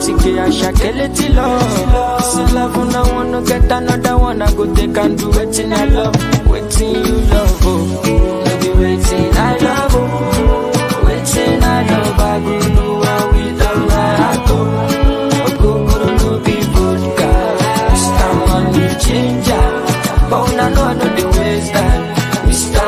Siki I shakeleti love. This love when I wanna get another one, I go take and do waiting I love. Waiting you love, oh. No be waiting I love, oh. Waiting I love, I go do what without my heart, oh. Go no be vodka. Mr. Money Changer. But I know the ways that Mr.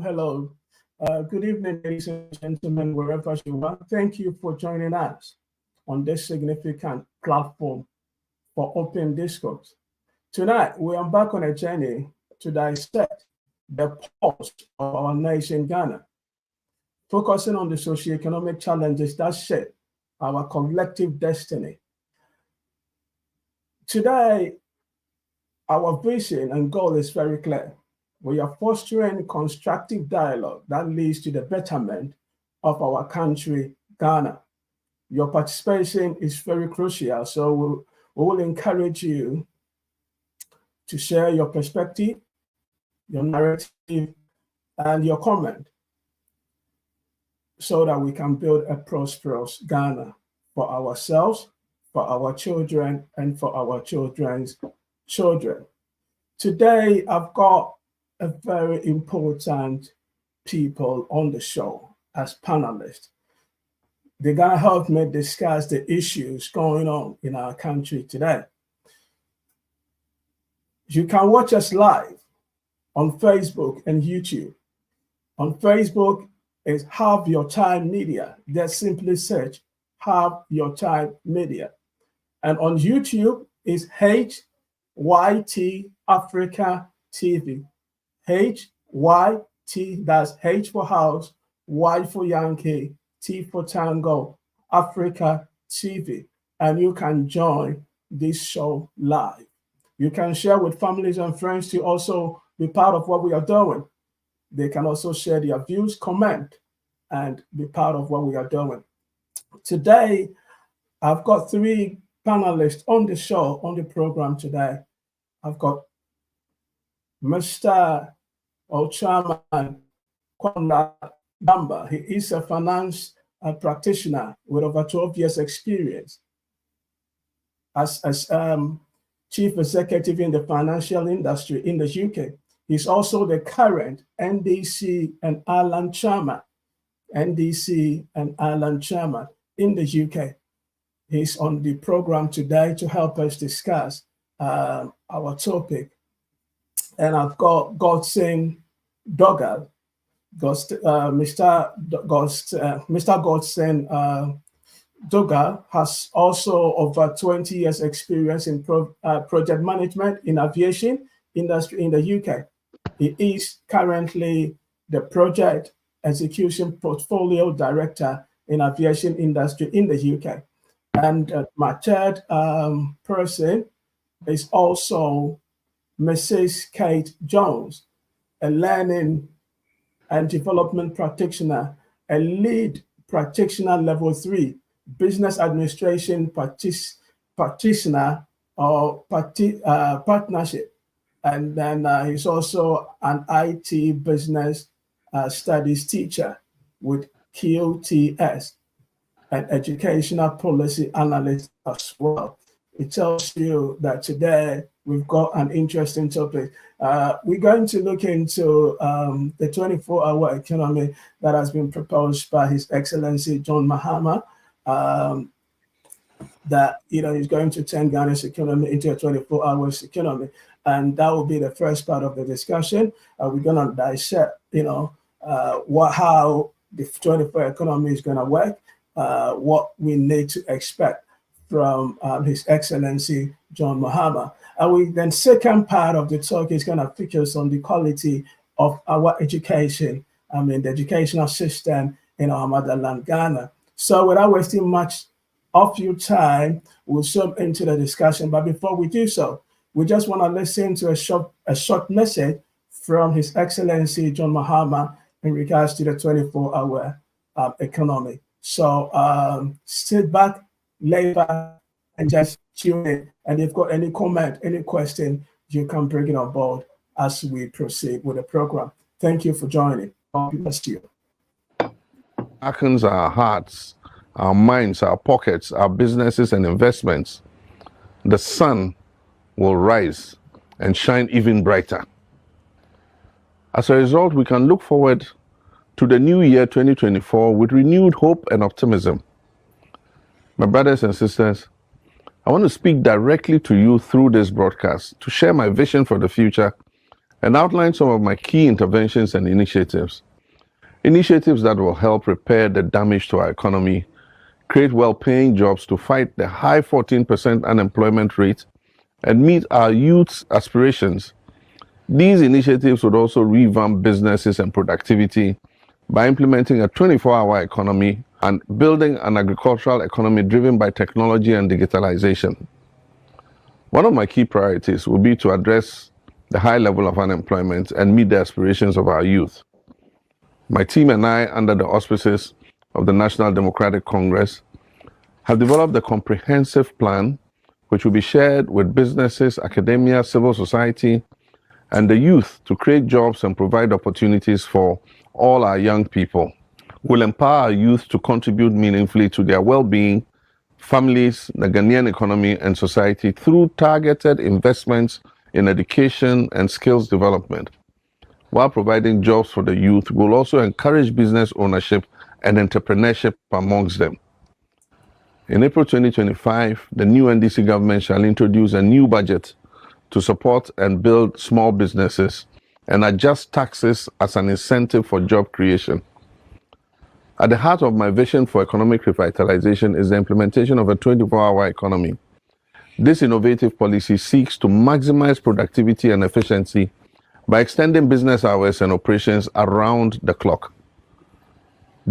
Hello. Good evening, ladies and gentlemen, wherever you are. Thank you for joining us on this significant platform for open discourse. Tonight, we embark on a journey to dissect the pulse of our nation, Ghana, focusing on the socioeconomic challenges that shape our collective destiny. Today, our vision and goal is very clear. We are fostering constructive dialogue that leads to the betterment of our country, Ghana. Your participation is very crucial, so we will encourage you to share your perspective, your narrative, and your comment so that we can build a prosperous Ghana for ourselves, for our children, and for our children's children. Today, I've got a very important people on the show as panelists. They're gonna help me discuss the issues going on in our country today. You can watch us live on Facebook and YouTube. On Facebook is Have Your Time Media. Just simply search Have Your Time Media. And on YouTube is HYT Africa TV. HYT, that's H for house, Y for Yankee, T for Tango, Africa TV. And you can join this show live. You can share with families and friends to also be part of what we are doing. They can also share their views, comment, and be part of what we are doing. Today, I've got three panelists on the show, on the program today. I've got Mr. Chairman Kwanda Gamba. He is a finance practitioner with over 12 years experience as chief executive in the financial industry in the UK. He's also the current NDC and Ireland chairman in the UK. He's on the program today to help us discuss our topic. And I've got Godson Dogal. Mr. Godson Dogal has also over 20 years experience in project management in aviation industry in the UK. He is currently the project execution portfolio director in aviation industry in the UK. And my third person is also Mrs. Kate Jones, a learning and development practitioner, a lead practitioner level 3, business administration practitioner or partnership. And then he's also an IT business studies teacher with QTS, an educational policy analyst as well. It tells you that today we've got an interesting topic. We're going to look into the 24-hour economy that has been proposed by His Excellency John Mahama. that is going to turn Ghana's economy into a 24 hours economy. And that will be the first part of the discussion. We're going to dissect, how the 24 economy is going to work, what we need to expect from His Excellency John Mahama. And then second part of the talk is going to focus on the quality of our education, the educational system in our motherland, Ghana. So without wasting much of your time, we'll jump into the discussion. But before we do so, we just want to listen to a short message from His Excellency John Mahama in regards to the 24-hour economy. So sit back, lay back, and just tune in. And if you've got any comment, any question, you can bring it on board as we proceed with the program. Thank you for joining. God bless you. Darkens our hearts, our minds, our pockets, our businesses and investments, the sun will rise and shine even brighter. As a result, we can look forward to the new year 2024 with renewed hope and optimism. My brothers and sisters, I want to speak directly to you through this broadcast to share my vision for the future and outline some of my key interventions and initiatives. Initiatives that will help repair the damage to our economy, create well-paying jobs to fight the high 14% unemployment rate, and meet our youth's aspirations. These initiatives would also revamp businesses and productivity by implementing a 24-hour economy and building an agricultural economy driven by technology and digitalization. One of my key priorities will be to address the high level of unemployment and meet the aspirations of our youth. My team and I, under the auspices of the National Democratic Congress, have developed a comprehensive plan which will be shared with businesses, academia, civil society, and the youth to create jobs and provide opportunities for all our young people. We'll empower our youth to contribute meaningfully to their well-being, families, the Ghanaian economy, and society through targeted investments in education and skills development. While providing jobs for the youth, we'll also encourage business ownership and entrepreneurship amongst them. In April 2025, the new NDC government shall introduce a new budget to support and build small businesses and adjust taxes as an incentive for job creation. At the heart of my vision for economic revitalization is the implementation of a 24-hour economy. This innovative policy seeks to maximize productivity and efficiency by extending business hours and operations around the clock.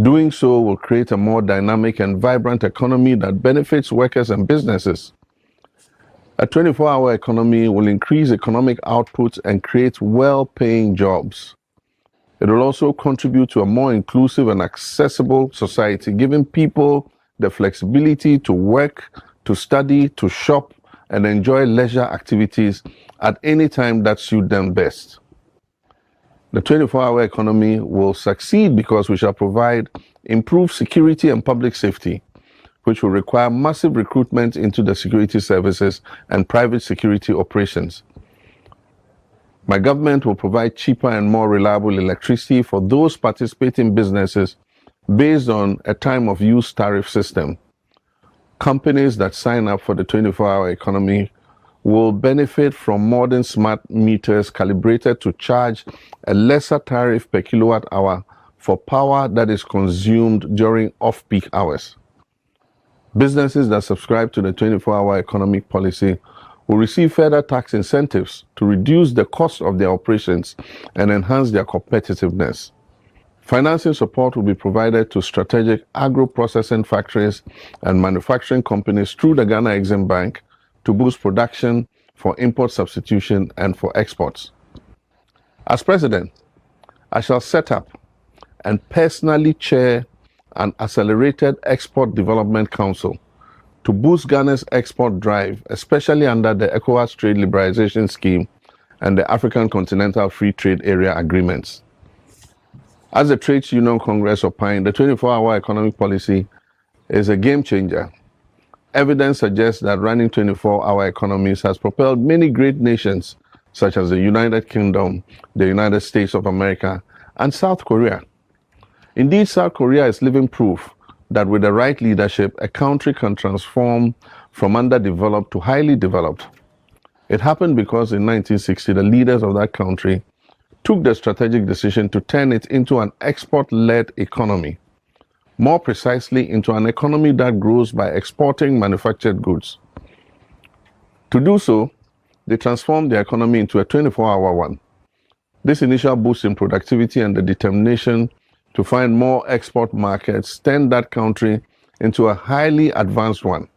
Doing so will create a more dynamic and vibrant economy that benefits workers and businesses. A 24-hour economy will increase economic output and create well-paying jobs. It will also contribute to a more inclusive and accessible society, giving people the flexibility to work, to study, to shop, and enjoy leisure activities at any time that suits them best. The 24-hour economy will succeed because we shall provide improved security and public safety, which will require massive recruitment into the security services and private security operations. My government will provide cheaper and more reliable electricity for those participating businesses based on a time of use tariff system. Companies that sign up for the 24-hour economy will benefit from modern smart meters calibrated to charge a lesser tariff per kilowatt hour for power that is consumed during off-peak hours. Businesses that subscribe to the 24-hour economic policy will receive further tax incentives to reduce the cost of their operations and enhance their competitiveness. Financing support will be provided to strategic agro-processing factories and manufacturing companies through the Ghana Exim Bank to boost production for import substitution and for exports. As president, I shall set up and personally chair an accelerated export development council to boost Ghana's export drive, especially under the ECOWAS Trade Liberalization Scheme and the African Continental Free Trade Area agreements. As the Trades Union Congress opined, the 24-hour economic policy is a game changer. Evidence suggests that running 24-hour economies has propelled many great nations, such as the United Kingdom, the United States of America, and South Korea. Indeed, South Korea is living proof that with the right leadership, a country can transform from underdeveloped to highly developed. It happened because in 1960, the leaders of that country took the strategic decision to turn it into an export-led economy, more precisely into an economy that grows by exporting manufactured goods. To do so, they transformed the economy into a 24-hour one. This initial boost in productivity and the determination to find more export markets turned that country into a highly advanced one.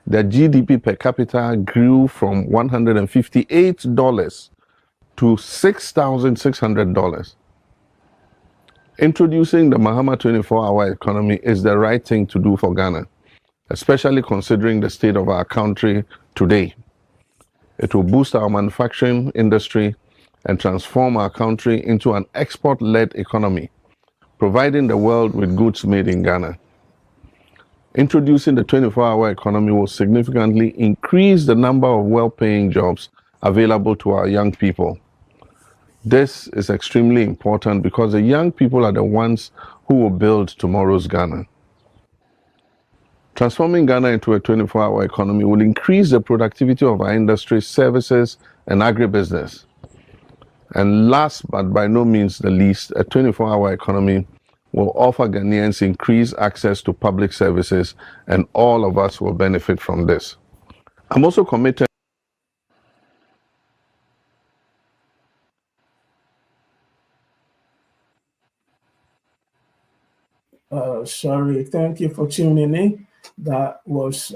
Their GDP per capita grew from $158 to $6,600. Introducing the Mahama 24-hour economy is the right thing to do for Ghana, especially considering the state of our country today. It will boost our manufacturing industry and transform our country into an export-led economy, providing the world with goods made in Ghana. Introducing the 24-hour economy will significantly increase the number of well-paying jobs available to our young people. This is extremely important because the young people are the ones who will build tomorrow's Ghana. Transforming Ghana into a 24-hour economy will increase the productivity of our industry, services, and agribusiness. And last but by no means the least, a 24-hour economy will offer Ghanaians increased access to public services, and all of us will benefit from this. I'm also committed. Sorry, thank you for tuning in. That was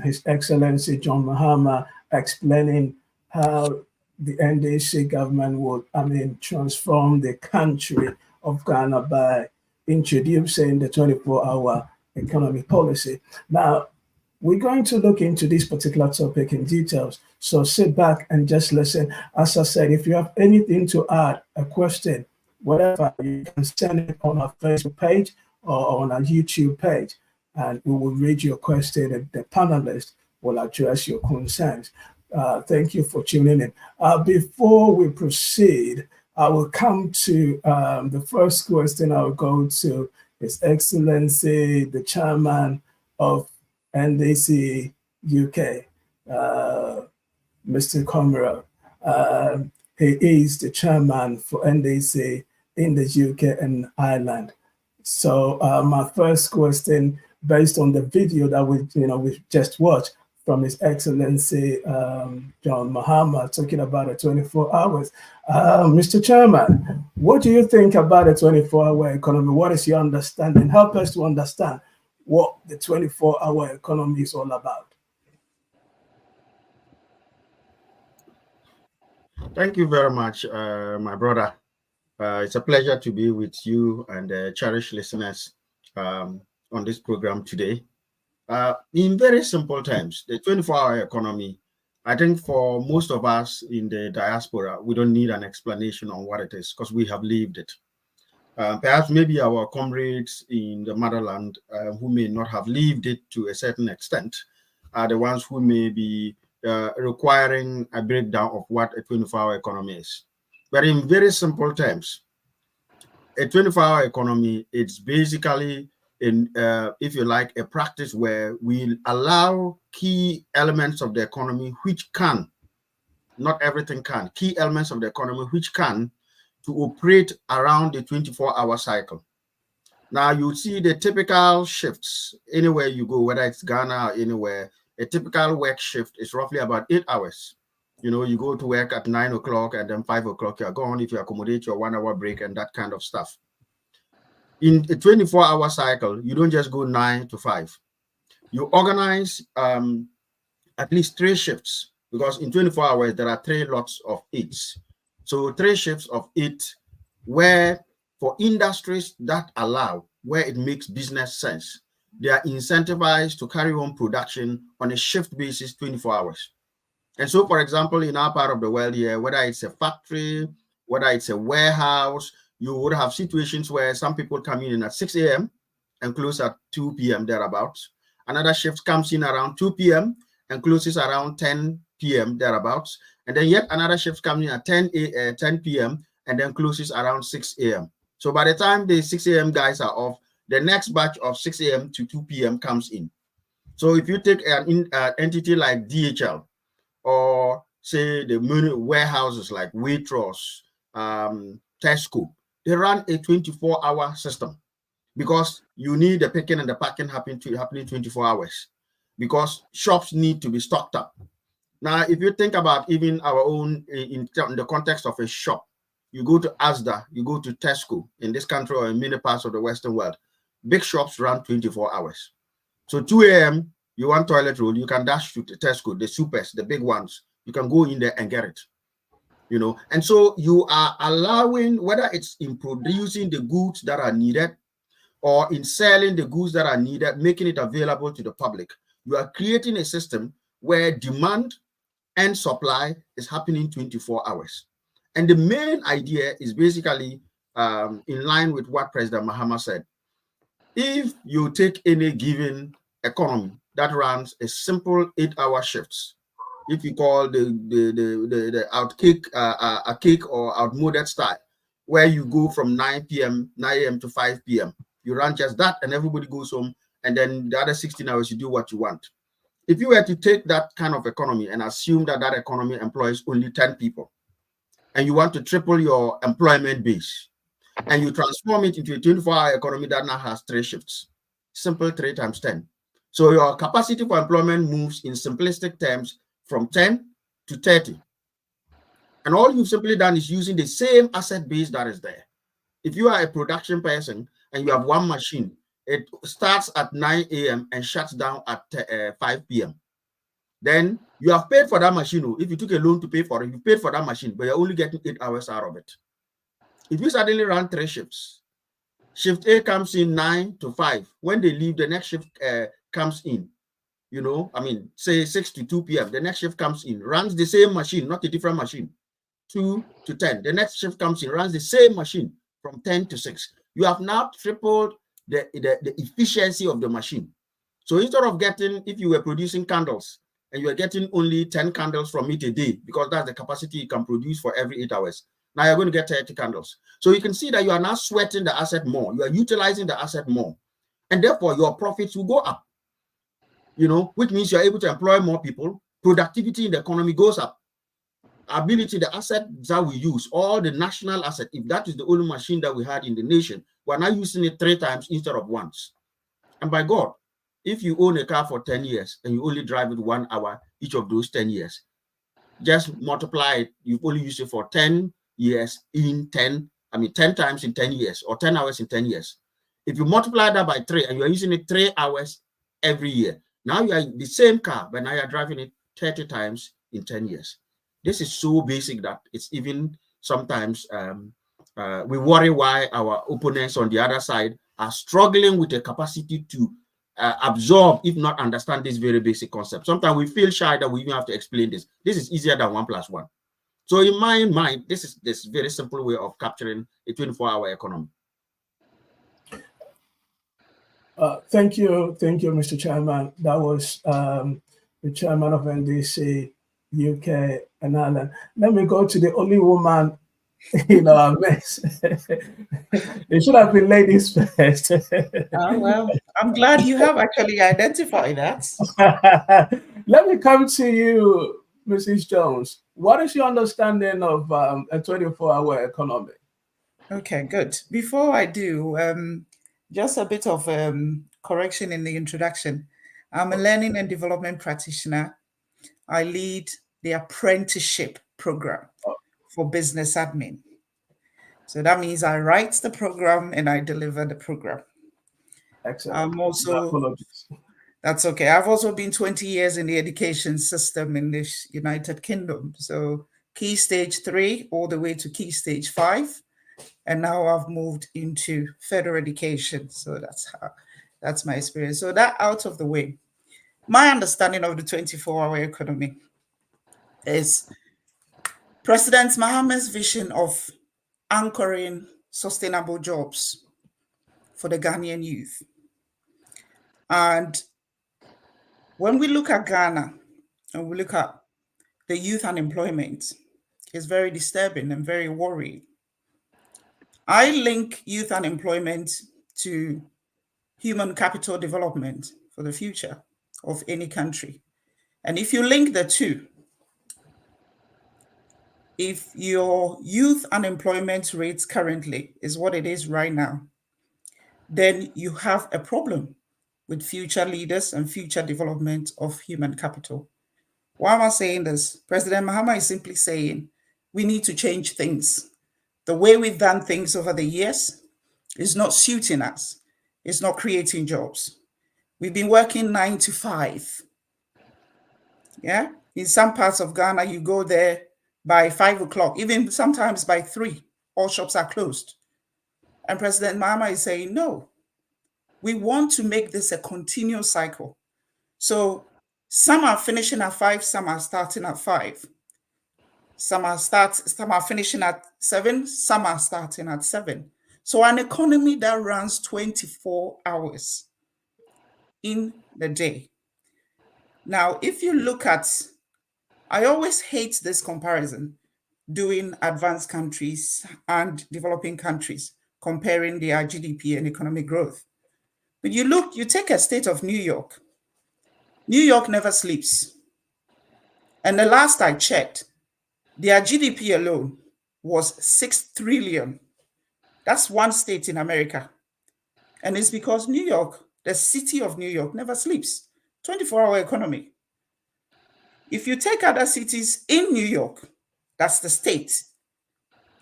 His Excellency John Mahama explaining how the NDC government would, transform the country of Ghana by introducing the 24-hour economy policy. Now, we're going to look into this particular topic in details, so sit back and just listen. As I said, if you have anything to add, a question, whatever, you can send it on our Facebook page or on our YouTube page, and we will read your question and the panelists will address your concerns. Thank you for tuning in. Before we proceed, I will come to the first question. I will go to His Excellency, the Chairman of NDC UK, Mr. Comero. He is the Chairman for NDC in the UK and Ireland. So my first question, based on the video that we just watched from His Excellency John Mahama talking about the 24 hours. Mr. Chairman, what do you think about the 24-hour economy? What is your understanding? Help us to understand what the 24-hour economy is all about. Thank you very much, my brother. It's a pleasure to be with you and cherished listeners on this program today. In very simple terms, the 24-hour economy, I think for most of us in the diaspora, we don't need an explanation on what it is because we have lived it. Perhaps maybe our comrades in the motherland who may not have lived it to a certain extent are the ones who may be requiring a breakdown of what a 24-hour economy is. But in very simple terms, a 24-hour economy, it's basically, if you like, a practice where we allow key elements of the economy which can, not everything can, key elements of the economy which can, to operate around the 24-hour cycle. Now, you see the typical shifts anywhere you go, whether it's Ghana or anywhere, a typical work shift is roughly about 8 hours. You know, you go to work at 9 o'clock and then 5 o'clock you're gone if you accommodate your 1 hour break and that kind of stuff. In a 24-hour cycle, you don't just go 9 to 5. You organize at least 3 shifts because in 24 hours, there are 3 lots of 8s. So 3 shifts of 8 where for industries that allow, where it makes business sense, they are incentivized to carry on production on a shift basis 24 hours. And so, for example, in our part of the world here, whether it's a factory, whether it's a warehouse, you would have situations where some people come in at 6 a.m. and close at 2 p.m. thereabouts. Another shift comes in around 2 p.m. and closes around 10 p.m. thereabouts. And then yet another shift comes in at 10 p.m. and then closes around 6 a.m. So by the time the 6 a.m. guys are off, the next batch of 6 a.m. to 2 p.m. comes in. So if you take an entity like DHL, or say the many warehouses like Waitrose, Tesco, they run a 24-hour system because you need the picking and the packing happening 24 hours because shops need to be stocked up. Now, if you think about even our own in the context of a shop, you go to Asda, you go to Tesco in this country or in many parts of the Western world, big shops run 24 hours. So 2 a.m., you want toilet roll, you can dash to Tesco, the supers, the big ones. You can go in there and get it, you know. And so you are allowing, whether it's in producing the goods that are needed or in selling the goods that are needed, making it available to the public, you are creating a system where demand and supply is happening 24 hours. And the main idea is basically in line with what President Mahama said. If you take any given economy that runs a simple 8-hour shifts, if you call the outcake a cake or outmoded style, where you go from 9 a.m. to 5 p.m., you run just that and everybody goes home, and then the other 16 hours you do what you want. If you were to take that kind of economy and assume that that economy employs only 10 people, and you want to triple your employment base, and you transform it into a 24-hour economy that now has 3 shifts, simple 3 times 10. So your capacity for employment moves in simplistic terms from 10 to 30. And all you've simply done is using the same asset base that is there. If you are a production person and you have one machine, it starts at 9 a.m. and shuts down at 5 p.m. Then you have paid for that machine. If you took a loan to pay for it, you paid for that machine, but you're only getting 8 hours out of it. If you suddenly run 3 shifts, shift A comes in 9 to 5. When they leave, the next shift comes in. You know, I mean, say 6 to 2 p.m. The next shift comes in, runs the same machine, not a different machine. 2 to 10. The next shift comes in, runs the same machine from 10 to 6. You have now tripled the efficiency of the machine. So instead of getting, if you were producing candles and you are getting only 10 candles from it a day, because that's the capacity you can produce for every 8 hours, now you're going to get 30 candles. So you can see that you are now sweating the asset more. You are utilizing the asset more. And therefore, your profits will go up. You know, which means you're able to employ more people. Productivity in the economy goes up. Ability, the asset that we use, all the national asset, if that is the only machine that we had in the nation, we're now using it 3 times instead of once. And by God, if you own a car for 10 years and you only drive it 1 hour each of those 10 years, just multiply it. You've only used it for 10 years in 10 times in 10 years, or 10 hours in 10 years. If you multiply that by 3 and you're using it 3 hours every year, now you are in the same car, but now you're driving it 30 times in 10 years. This is so basic that it's even sometimes we worry why our opponents on the other side are struggling with the capacity to absorb, if not understand, this very basic concept. Sometimes we feel shy that we even have to explain this. This is easier than 1 + 1. So in my mind, this is this very simple way of capturing a 24-hour economy. Thank you, Mr. Chairman. That was the chairman of NDC UK and Ireland. Let me go to the only woman in our mess. It should have been ladies first. Well, I'm glad you have actually identified that. Let me come to you, Mrs. Jones. What is your understanding of a 24-hour economy? Okay, good. Before I do, just a bit of correction in the introduction. I'm a learning and development practitioner. I lead the apprenticeship program for business admin. So that means I write the program and I deliver the program. Excellent. I'm also, that's okay. I've also been 20 years in the education system in the United Kingdom. So key stage 3 all the way to key stage 5. And now I've moved into further education. So that's my experience. So that out of the way, my understanding of the 24-hour economy is President Mahama's vision of anchoring sustainable jobs for the Ghanaian youth. And when we look at Ghana and we look at the youth unemployment, it's very disturbing and very worrying. I link youth unemployment to human capital development for the future. of any country. And if you link the two, if your youth unemployment rate currently is what it is right now, then you have a problem with future leaders and future development of human capital. Why am I saying this? President Mahama is simply saying we need to change things. The way we've done things over the years is not suiting us. It's not creating jobs. We've been working 9 to 5. Yeah. In some parts of Ghana, you go there by 5 o'clock, even sometimes by 3, all shops are closed. And President Mahama is saying, no, we want to make this a continuous cycle. So some are finishing at 5, some are starting at 5. Some are finishing at 7, some are starting at 7. So an economy that runs 24 hours in the day. Now, if you look at, I always hate this comparison, doing advanced countries and developing countries, comparing their GDP and economic growth. But you take a state of New York. New York never sleeps. And the last I checked, their GDP alone was 6 trillion. That's one state in America. And it's because New York, the city of New York, never sleeps. 24-hour economy. If you take other cities in New York, that's the state,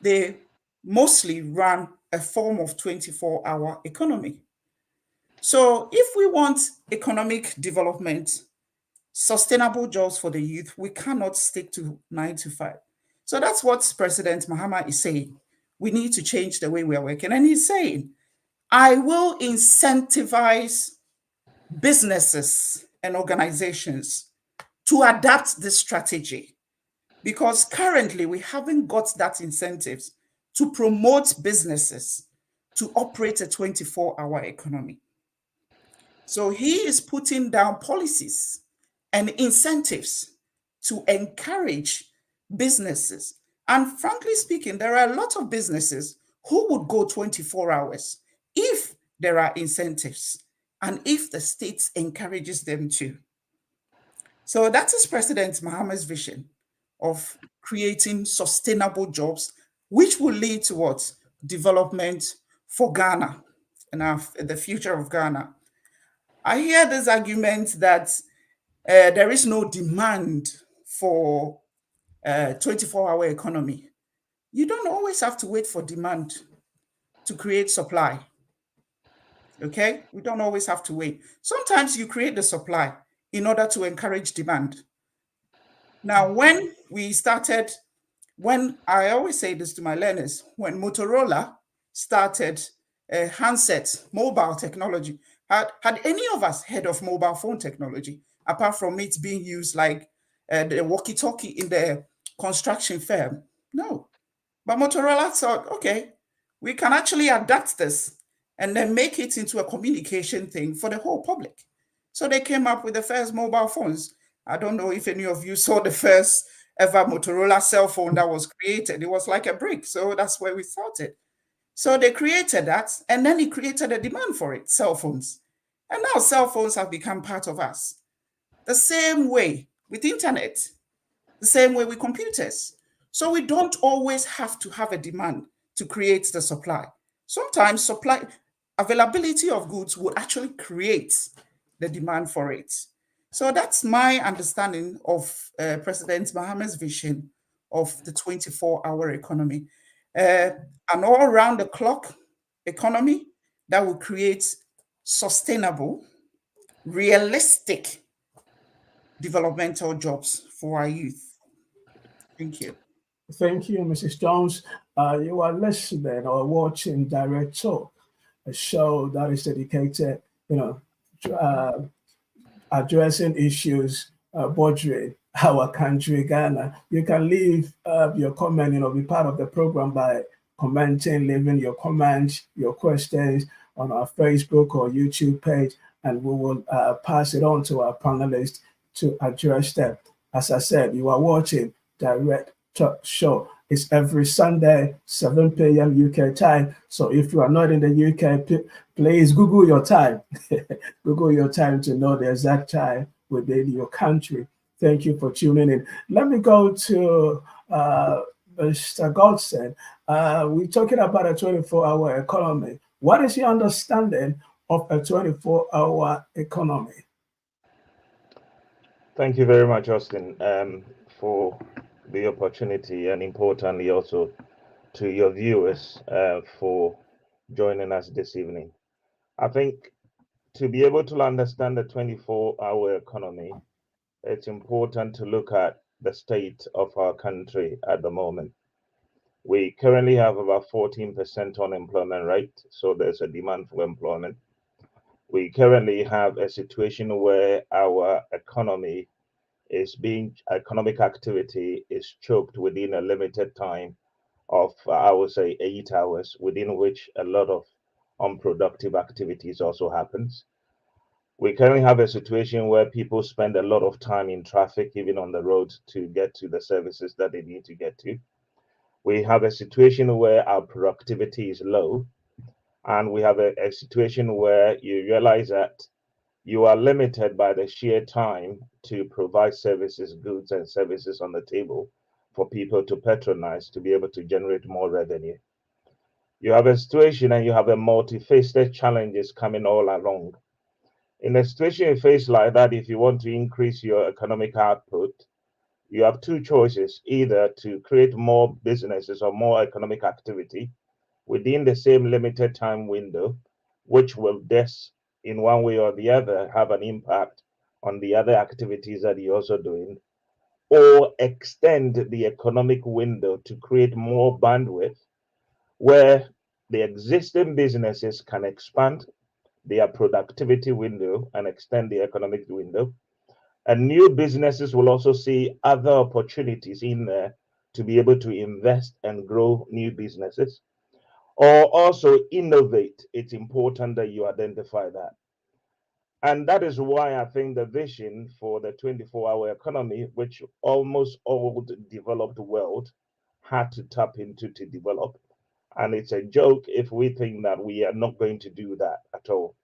they mostly run a form of 24-hour economy. So if we want economic development, sustainable jobs for the youth, we cannot stick to 9 to 5. So that's what President Mahama is saying. We need to change the way we are working. And he's saying, I will incentivize businesses and organizations to adapt this strategy, because currently we haven't got that incentives to promote businesses to operate a 24-hour economy. So he is putting down policies and incentives to encourage businesses. And frankly speaking, there are a lot of businesses who would go 24 hours if there are incentives and if the state encourages them to. So that is President Mahama's vision of creating sustainable jobs, which will lead to what? Development for Ghana and the future of Ghana. I hear this argument that there is no demand for a 24-hour economy. You don't always have to wait for demand to create supply. Okay? We don't always have to wait. Sometimes you create the supply in order to encourage demand. Now, when I always say this to my learners, when Motorola started handset, mobile technology, had any of us heard of mobile phone technology, apart from it being used like the walkie-talkie in the construction firm? No. But Motorola thought, okay, we can actually adapt this and then make it into a communication thing for the whole public. So they came up with the first mobile phones. I don't know if any of you saw the first ever Motorola cell phone that was created. It was like a brick. So that's where we started. So they created that, and then it created a demand for it, cell phones. And now cell phones have become part of us. The same way with internet, the same way with computers. So we don't always have to have a demand to create the supply. Sometimes supply availability of goods would actually create the demand for it. So that's my understanding of President Mahama's vision of the 24-hour economy. An all-around-the-clock economy that will create sustainable, realistic developmental jobs for our youth. Thank you. Thank you, Mrs. Jones. You are listening or watching Direct Talk, a show that is dedicated, addressing issues bordering our country, Ghana. You can leave your comment, be part of the program by commenting, leaving your comments, your questions on our Facebook or YouTube page, and we will pass it on to our panelists to address them. As I said, you are watching Direct Talk Show. It's every Sunday, 7 p.m. UK time. So if you are not in the UK, Please Google your time. Google your time to know the exact time within your country. Thank you for tuning in. Let me go to Mr. Godson. We're talking about a 24-hour economy. What is your understanding of a 24-hour economy? Thank you very much, Austin, for the opportunity, and importantly also to your viewers for joining us this evening. I think to be able to understand the 24-hour economy, it's important to look at the state of our country at the moment. We currently have about 14% unemployment rate, so there's a demand for employment. We currently have a situation where our economic activity is choked within a limited time of, I would say, 8 hours, within which a lot of unproductive activities also happens. We currently have a situation where people spend a lot of time in traffic, even on the road, to get to the services that they need to get to. We have a situation where our productivity is low, and we have a situation where you realize that you are limited by the sheer time to provide services, goods, and services on the table for people to patronize to be able to generate more revenue. You have a situation and you have a multifaceted challenges coming all along. In a situation you face like that, if you want to increase your economic output, you have two choices: either to create more businesses or more economic activity within the same limited time window, which will in one way or the other have an impact on the other activities that you're also doing, or extend the economic window to create more bandwidth where the existing businesses can expand their productivity window and extend the economic window. And new businesses will also see other opportunities in there to be able to invest and grow new businesses or also innovate. It's important that you identify that. And that is why I think the vision for the 24-hour economy, which almost all the developed world had to tap into to develop. And it's a joke if we think that we are not going to do that at all.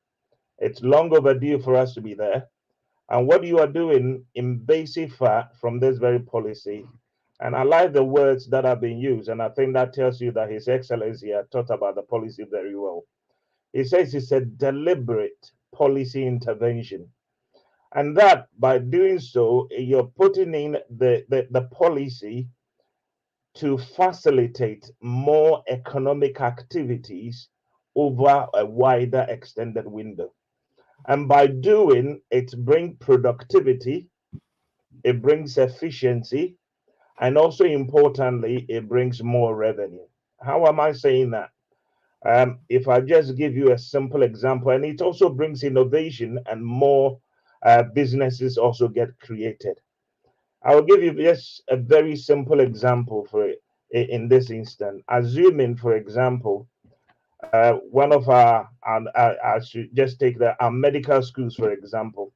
It's long overdue for us to be there. And what you are doing in basic fact from this very policy, and I like the words that have been used, and I think that tells you that His Excellency had thought about the policy very well. He says it's a deliberate policy intervention. And that by doing so, you're putting in the policy to facilitate more economic activities over a wider extended window. And by doing it, brings productivity, it brings efficiency, and also importantly, it brings more revenue. How am I saying that? If I just give you a simple example, and it also brings innovation and more businesses also get created. I will give you just a very simple example for it in this instance. Assuming, for example, one of I should just take our medical schools, for example.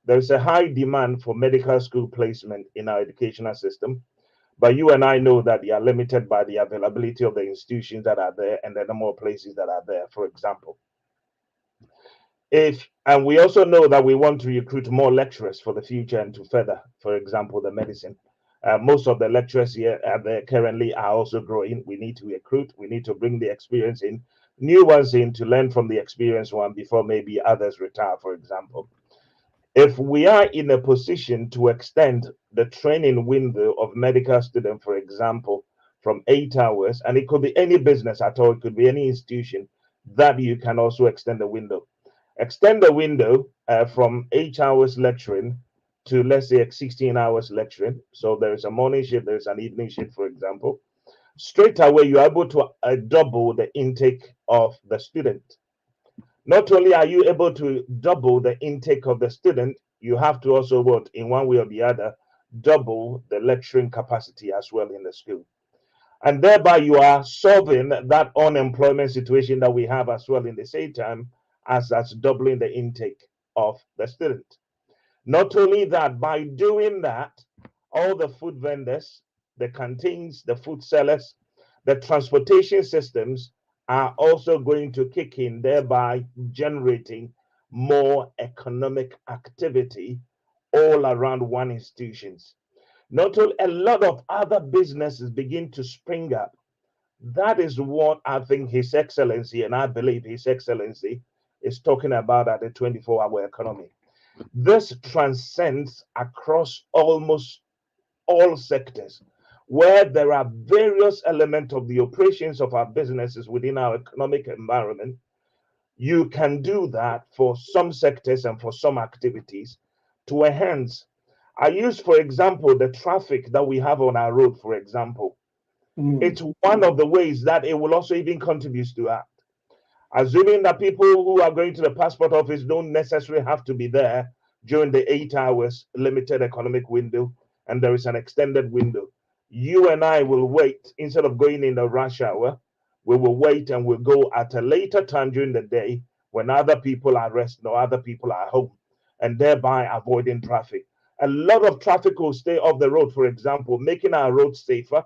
There's a high demand for medical school placement in our educational system. But you and I know that they are limited by the availability of the institutions that are there and the number of places that are there, for example. And we also know that we want to recruit more lecturers for the future and to further, for example, the medicine. Most of the lecturers here there currently are also growing. We need to recruit, we need to bring the experience in, new ones in to learn from the experienced one before maybe others retire, for example. If we are in a position to extend the training window of medical student, for example, from 8 hours, and it could be any business at all, it could be any institution, that you can also extend the window. Extend the window from 8 hours lecturing to, let's say, 16 hours lecturing. So there is a morning shift, there is an evening shift, for example. Straight away, you're able to double the intake of the student. Not only are you able to double the intake of the student, you have to also, what, in one way or the other, double the lecturing capacity as well in the school. And thereby you are solving that unemployment situation that we have as well in the same time as that's doubling the intake of the student. Not only that, by doing that, all the food vendors, the canteens, the food sellers, the transportation systems are also going to kick in, thereby generating more economic activity all around one institutions. Not only a lot of other businesses begin to spring up. That is what I think His Excellency, and I believe His Excellency, is talking about at the 24-hour economy. This transcends across almost all sectors where there are various elements of the operations of our businesses within our economic environment. You can do that for some sectors and for some activities to enhance. I use, for example, the traffic that we have on our road, for example. It's one of the ways that it will also even contribute to that. Assuming that people who are going to the passport office don't necessarily have to be there during the 8 hours limited economic window, and there is an extended window. You and I will wait instead of going in the rush hour. We will wait and we'll go at a later time during the day when other people are resting or other people are home, and thereby avoiding traffic. A lot of traffic will stay off the road, for example, making our roads safer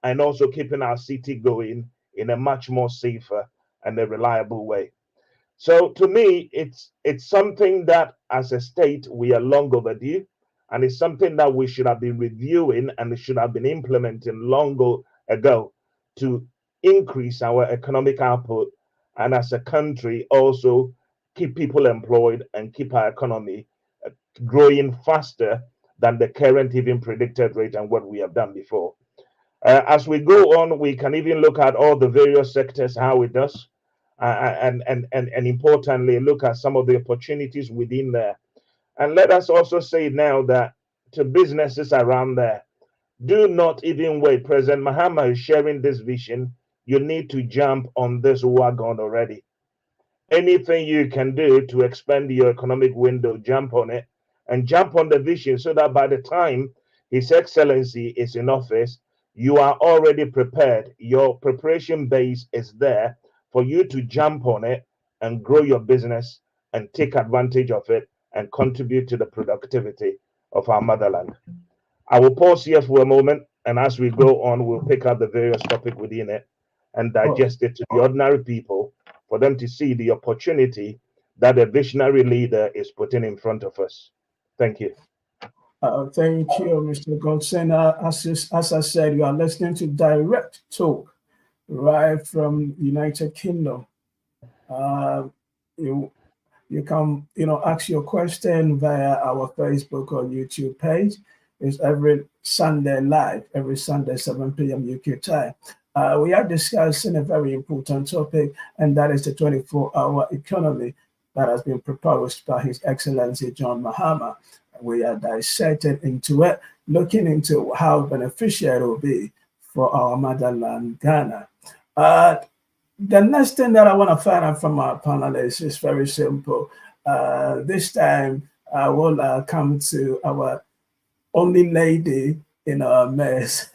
and also keeping our city going in a much more safer and a reliable way. So to me, it's something that as a state we are long overdue, and it's something that we should have been reviewing and should have been implementing long ago to increase our economic output, and as a country also keep people employed and keep our economy growing faster than the current even predicted rate and what we have done before. As we go on, we can even look at all the various sectors, how it does, and importantly, look at some of the opportunities within there. And let us also say now that to businesses around there, do not even wait. President Mahama is sharing this vision. You need to jump on this wagon already. Anything you can do to expand your economic window, jump on it and jump on the vision so that by the time His Excellency is in office, you are already prepared. Your preparation base is there for you to jump on it and grow your business and take advantage of it and contribute to the productivity of our motherland. I will pause here for a moment, and as we go on, we'll pick up the various topics within it and digest it to the ordinary people for them to see the opportunity that a visionary leader is putting in front of us. Thank you. Thank you, Mr. Godson. As I said, you are listening to Direct Talk right from United Kingdom. You can ask your question via our Facebook or YouTube page. It's every Sunday live, every Sunday 7 p.m. UK time. We are discussing a very important topic, and that is the 24-hour economy that has been proposed by His Excellency John Mahama. We are dissecting into it, looking into how beneficial it will be for our motherland, Ghana. The next thing that I want to find out from our panelists is very simple. This time, I will come to our only lady in our mess,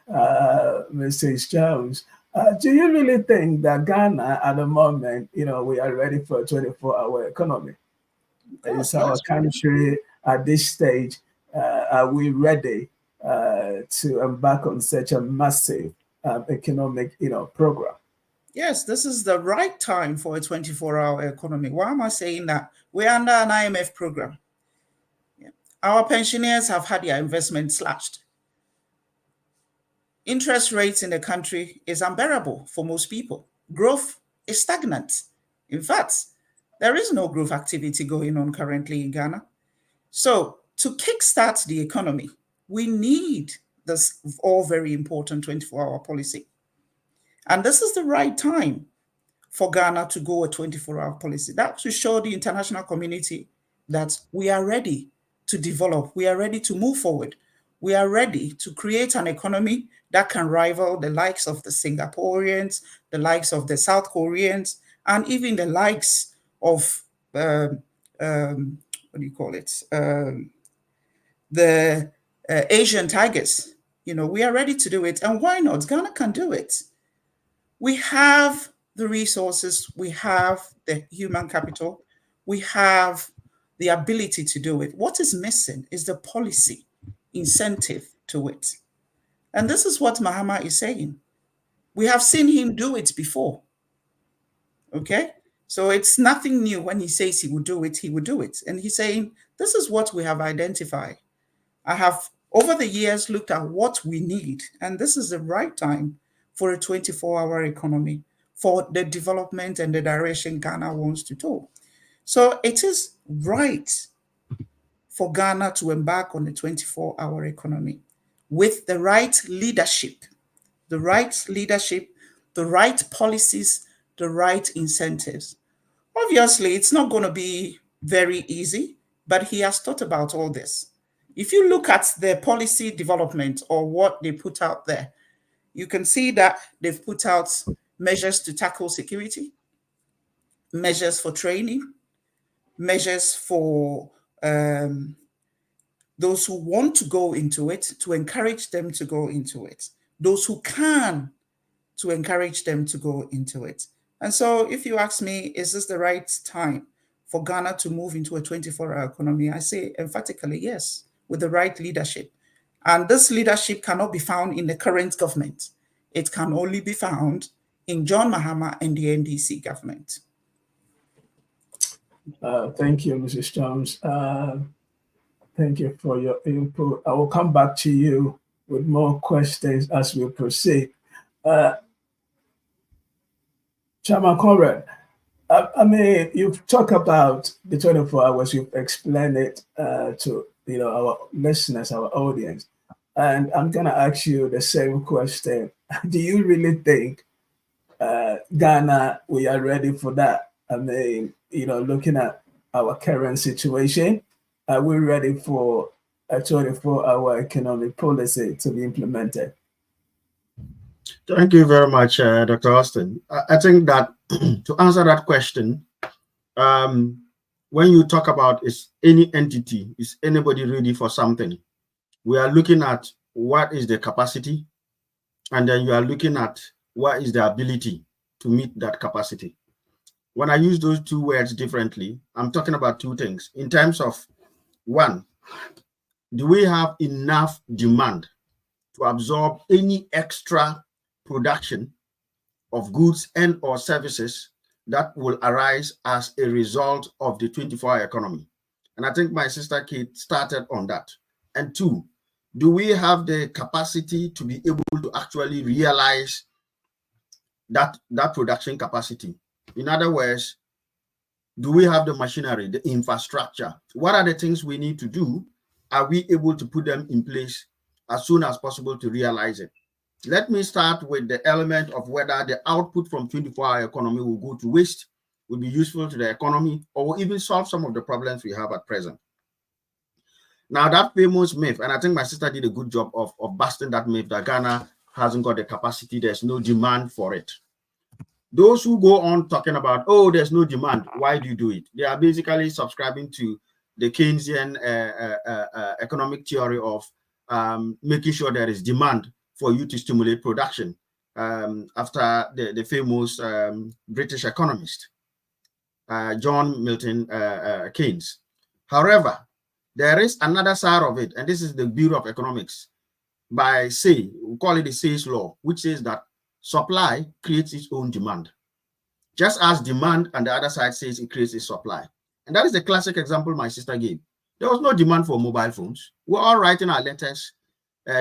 Mrs. Jones. Do you really think that Ghana at the moment, we are ready for a 24-hour economy? Is our country at this stage, are we ready to embark on such a massive economic, program? Yes, this is the right time for a 24-hour economy. Why am I saying that? We're under an IMF program. Yeah. Our pensioners have had their investment slashed. Interest rates in the country is unbearable for most people. Growth is stagnant. In fact, there is no growth activity going on currently in Ghana. So to kickstart the economy, we need this all very important 24-hour policy. And this is the right time for Ghana to go a 24-hour policy. That should show the international community that we are ready to develop. We are ready to move forward. We are ready to create an economy that can rival the likes of the Singaporeans, the likes of the South Koreans, and even the likes of, the Asian tigers. We are ready to do it. And why not? Ghana can do it. We have the resources, we have the human capital, we have the ability to do it. What is missing is the policy incentive to it. And this is what Mahama is saying. We have seen him do it before. Okay? So it's nothing new. When he says he will do it, he will do it. And he's saying, this is what we have identified. I have, over the years, looked at what we need, and this is the right time for a 24-hour economy, for the development and the direction Ghana wants to go. So it is right for Ghana to embark on a 24-hour economy with the right leadership, the right policies, the right incentives. Obviously, it's not going to be very easy, but he has thought about all this. If you look at the policy development or what they put out there, you can see that they've put out measures to tackle security, measures for training, measures for those who want to go into it, to encourage them to go into it, those who can, to encourage them to go into it. And so if you ask me, is this the right time for Ghana to move into a 24-hour economy? I say emphatically yes, with the right leadership. And this leadership cannot be found in the current government. It can only be found in John Mahama and the NDC government. Thank you, Mrs. Jones. Thank you for your input. I will come back to you with more questions as we proceed. Chairman Conrad, I mean, you've talked about the 24 hours, you've explained it to our listeners, our audience. And I'm going to ask you the same question. Do you really think Ghana, we are ready for that? I mean, looking at our current situation, are we ready for a 24-hour economic policy to be implemented? Thank you very much, Dr. Austin. I think that to answer that question, when you talk about is any entity, is anybody ready for something, we are looking at what is the capacity, and then you are looking at what is the ability to meet that capacity. When I use those two words differently, I'm talking about two things. In terms of, one, do we have enough demand to absorb any extra production of goods and or services that will arise as a result of the 24-hour economy? And I think my sister Kate started on that. And two, do we have the capacity to be able to actually realize that production capacity? In other words, do we have the machinery, the infrastructure? What are the things we need to do? Are we able to put them in place as soon as possible to realize it? Let me start with the element of whether the output from 24-hour economy will go to waste, will be useful to the economy, or will even solve some of the problems we have at present. Now, that famous myth, and I think my sister did a good job of busting that myth that Ghana hasn't got the capacity, there's no demand for it. Those who go on talking about, oh, there's no demand, why do you do it? They are basically subscribing to the Keynesian economic theory of making sure there is demand for you to stimulate production, after the famous British economist, John Milton Keynes. However, there is another side of it, and this is the Bureau of Economics, by Say, we call it the Say's law, which says that supply creates its own demand. Just as demand on the other side says it creates its supply. And that is the classic example my sister gave. There was no demand for mobile phones. We're all writing our letters,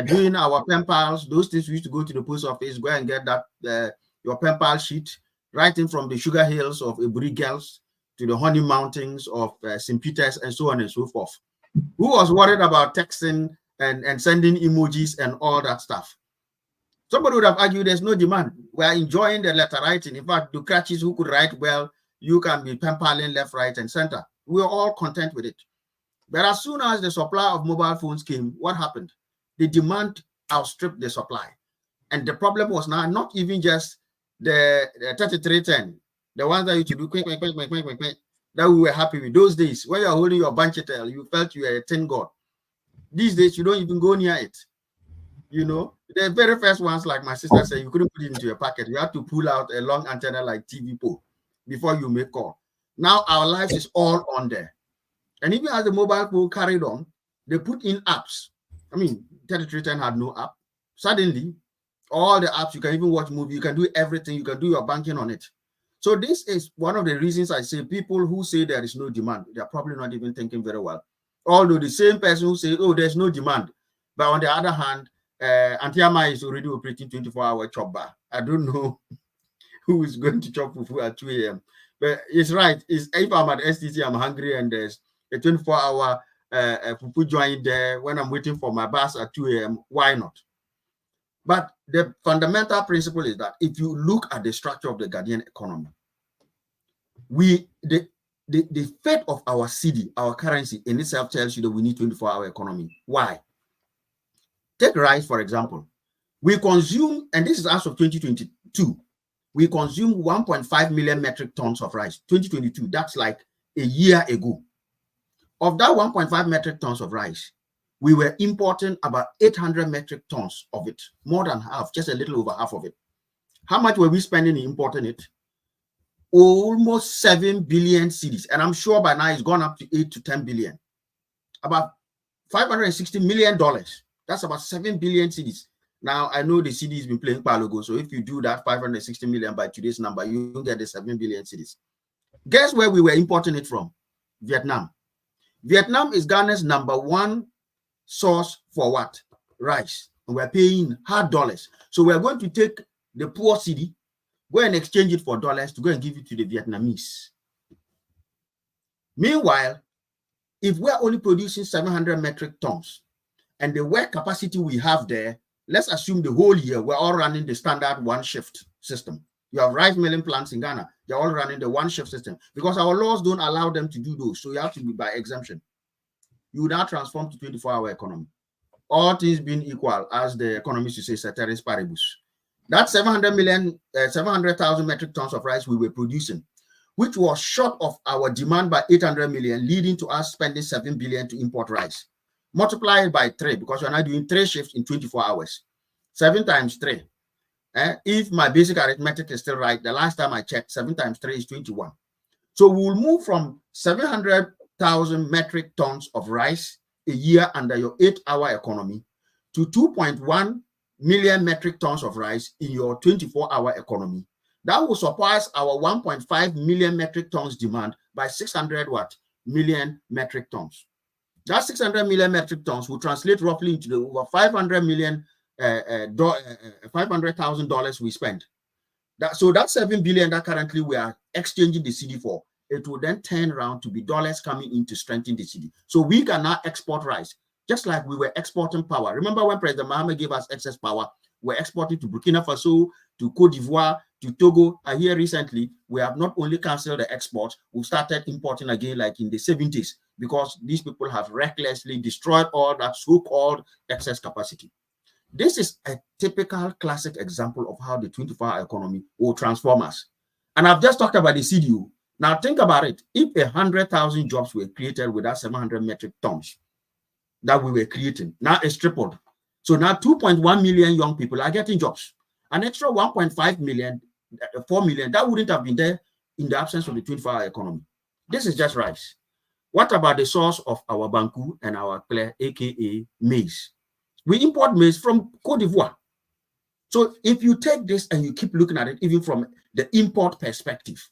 doing our pen pals. Those days we used to go to the post office, go and get that your pen pal sheet, writing from the sugar hills of Eburi Girls to the honey mountains of St. Peter's and so on and so forth. Who was worried about texting and sending emojis and all that stuff? Somebody would have argued there's no demand. We are enjoying the letter writing. In fact, Ducrachis who could write well, you can be pen paling left, right, and center. We're all content with it. But as soon as the supply of mobile phones came, what happened? The demand outstripped the supply. And the problem was now not even just the 3310, the ones that you to do quick, that we were happy with. Those days, when you're holding your banchetel, you felt you were a tin god. These days, you don't even go near it. The very first ones, like my sister said, you couldn't put it into your pocket. You had to pull out a long antenna like TV pole before you make call. Now our lives is all on there. And even as the mobile phone carried on, they put in apps. I mean, 3310 had no app. Suddenly, all the apps, you can even watch movies, you can do everything, you can do your banking on it. So this is one of the reasons I say people who say there is no demand, they're probably not even thinking very well. Although the same person who say, oh, there's no demand, but on the other hand, Antiama is already operating 24-hour chop bar. I don't know who is going to chop fufu at 2 a.m. But it's right. If I'm at STC, I'm hungry, and there's a 24-hour fufu joint there when I'm waiting for my bus at 2 a.m. Why not? But the fundamental principle is that if you look at the structure of the Ghanaian economy, the fate of our cedi, our currency in itself tells you that we need 24-hour economy. Why? Take rice, for example. We consume, and this is as of 2022, we consume 1.5 million metric tons of rice. 2022, that's like a year ago. Of that 1.5 metric tons of rice, we were importing about 800 metric tons of it, more than half, just a little over half of it. How much were we spending in importing it? Almost 7 billion cedis. And I'm sure by now it's gone up to 8 to 10 billion. About $560 million. That's about 7 billion cedis. Now, I know the cedi has been playing Palogo, so if you do that 560 million by today's number, you get the 7 billion cedis. Guess where we were importing it from? Vietnam. Vietnam is Ghana's #1 source for what? Rice. And we're paying hard dollars. So we're going to take the poor cedi, go and exchange it for dollars to go and give it to the Vietnamese. Meanwhile, if we're only producing 700 metric tons and the work capacity we have there, let's assume the whole year we're all running the standard one shift system. You have rice milling plants in Ghana, they're all running the one shift system because our laws don't allow them to do those. So you have to be by exemption. You now transform to 24-hour economy. All things being equal, as the economists say, ceteris paribus. That 700,000 metric tons of rice we were producing, which was short of our demand by 800 million, leading to us spending 7 billion to import rice. Multiply it by 3 because you're now doing 3 shifts in 24 hours. 7 times 3. If my basic arithmetic is still right, the last time I checked, 7 times 3 is 21. So we'll move from 700,000 metric tons of rice a year under your 8-hour economy to 2.1 million metric tons of rice in your 24-hour economy. That will surpass our 1.5 million metric tons demand by 600 million metric tons. That 600 million metric tons will translate roughly into the over $500,000 we spend. So that 7 billion that currently we are exchanging the cedi for, it will then turn around to be dollars coming in to strengthen the cedi. So we can now export rice, just like we were exporting power. Remember when President Mahama gave us excess power, we're exporting to Burkina Faso, to Cote d'Ivoire, to Togo. I hear recently we have not only canceled the export, we started importing again like in the 70s because these people have recklessly destroyed all that so-called excess capacity. This is a typical classic example of how the 24-hour economy will transform us. And I've just talked about the CDU. Now think about it. If 100,000 jobs were created with that 700 metric tons that we were creating, now it's tripled. So now 2.1 million young people are getting jobs. An extra 1.5 million, 4 million, that wouldn't have been there in the absence of the 24-hour economy. This is just rice. What about the source of our banku and our clay, aka maize? We import maize from Cote d'Ivoire. So if you take this and you keep looking at it, even from the import perspective,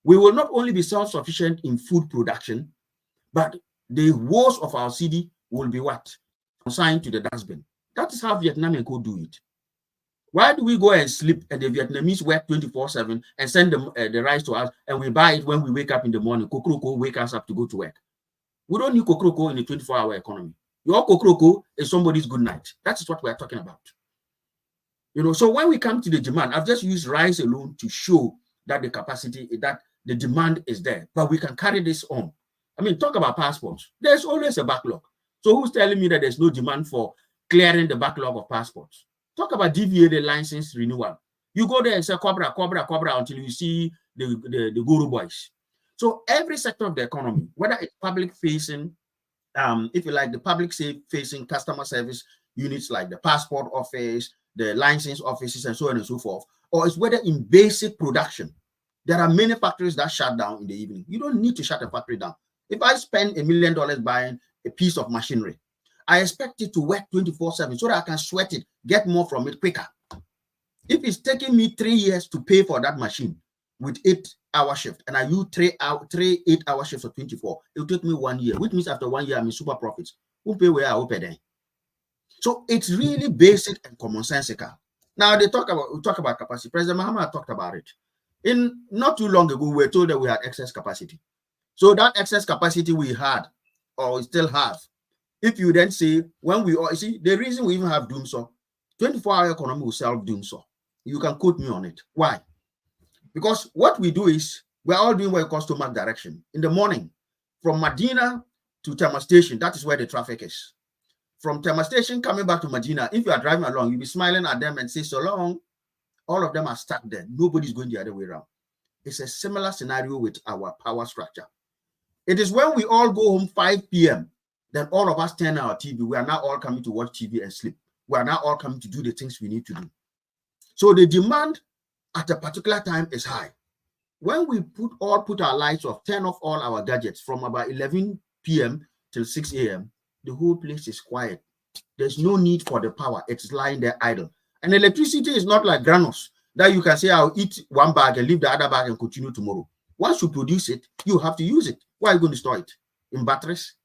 we will not only be self-sufficient in food production, but the woes of our city will be what? Consigned to the dustbin. That is how Vietnam and Co do it. Why do we go and sleep and the Vietnamese work 24/7 and send the rice to us and we buy it when we wake up in the morning? Kokroko wake us up to go to work. We don't need Kokroko in a 24-hour economy. Your Kokroko is somebody's good night. That is what we are talking about. You know, so when we come to the demand, I've just used rice alone to show that the capacity, that the demand is there, but we can carry this on. I mean, talk about passports. There's always a backlog. So who's telling me that there's no demand for clearing the backlog of passports? Talk about deviated license renewal. You go there and say cobra, cobra, cobra until you see the guru boys. So every sector of the economy, whether it's public facing, if you like, the public facing customer service units like the passport office, the license offices, and so on and so forth, or it's whether in basic production, there are many factories that shut down in the evening. You don't need to shut a factory down. If I spend $1 million buying a piece of machinery, I expect it to work 24/7 so that I can sweat it, get more from it quicker. If it's taking me 3 years to pay for that machine, with 8-hour shift, and I use 3 8-hour shifts for 24, it will take me 1 year, which means after 1 year, I'm in super profits. Who pay where I open then? So it's really basic and commonsensical. Now we talk about capacity. President Mahama talked about it. In not too long ago, we were told that we had excess capacity. So that excess capacity we had, or we still have, if you then say, when we all see the reason we even have doom so 24-hour economy will self doom so. You can quote me on it. Why? Because what we do is we're all doing what it calls stomach direction. In the morning, from Medina to Tema Station, that is where the traffic is. From Tema Station coming back to Medina, if you are driving along, you'll be smiling at them and say, so long. All of them are stuck there. Nobody's going the other way around. It's a similar scenario with our power structure. It is when we all go home 5 p.m., then all of us turn our TV. We are now all coming to watch TV and sleep. We are now all coming to do the things we need to do. So the demand at a particular time is high. When we put our lights off, turn off all our gadgets from about 11 p.m. till 6 a.m., the whole place is quiet. There's no need for the power. It's lying there idle. And electricity is not like granules that you can say, I'll eat one bag and leave the other bag and continue tomorrow. Once you produce it, you have to use it. Where are you going to store it? In batteries?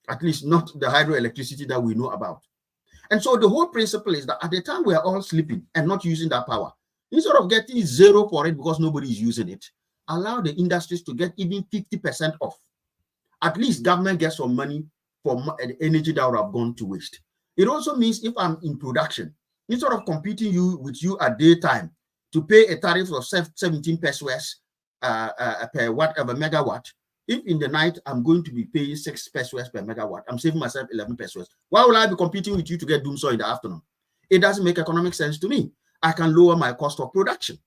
At least not the hydroelectricity that we know about. And so the whole principle is that at the time we are all sleeping and not using that power, instead of getting zero for it because nobody is using it, allow the industries to get even 50% off. At least government gets some money for the energy that would have gone to waste. It also means if I'm in production, instead of competing with you at daytime to pay a tariff of 17 pesos per whatever megawatt, if in the night I'm going to be paying 6 pesos per megawatt, I'm saving myself 11 pesos. Why will I be competing with you to get doomsaw in the afternoon? It doesn't make economic sense to me. I can lower my cost of production.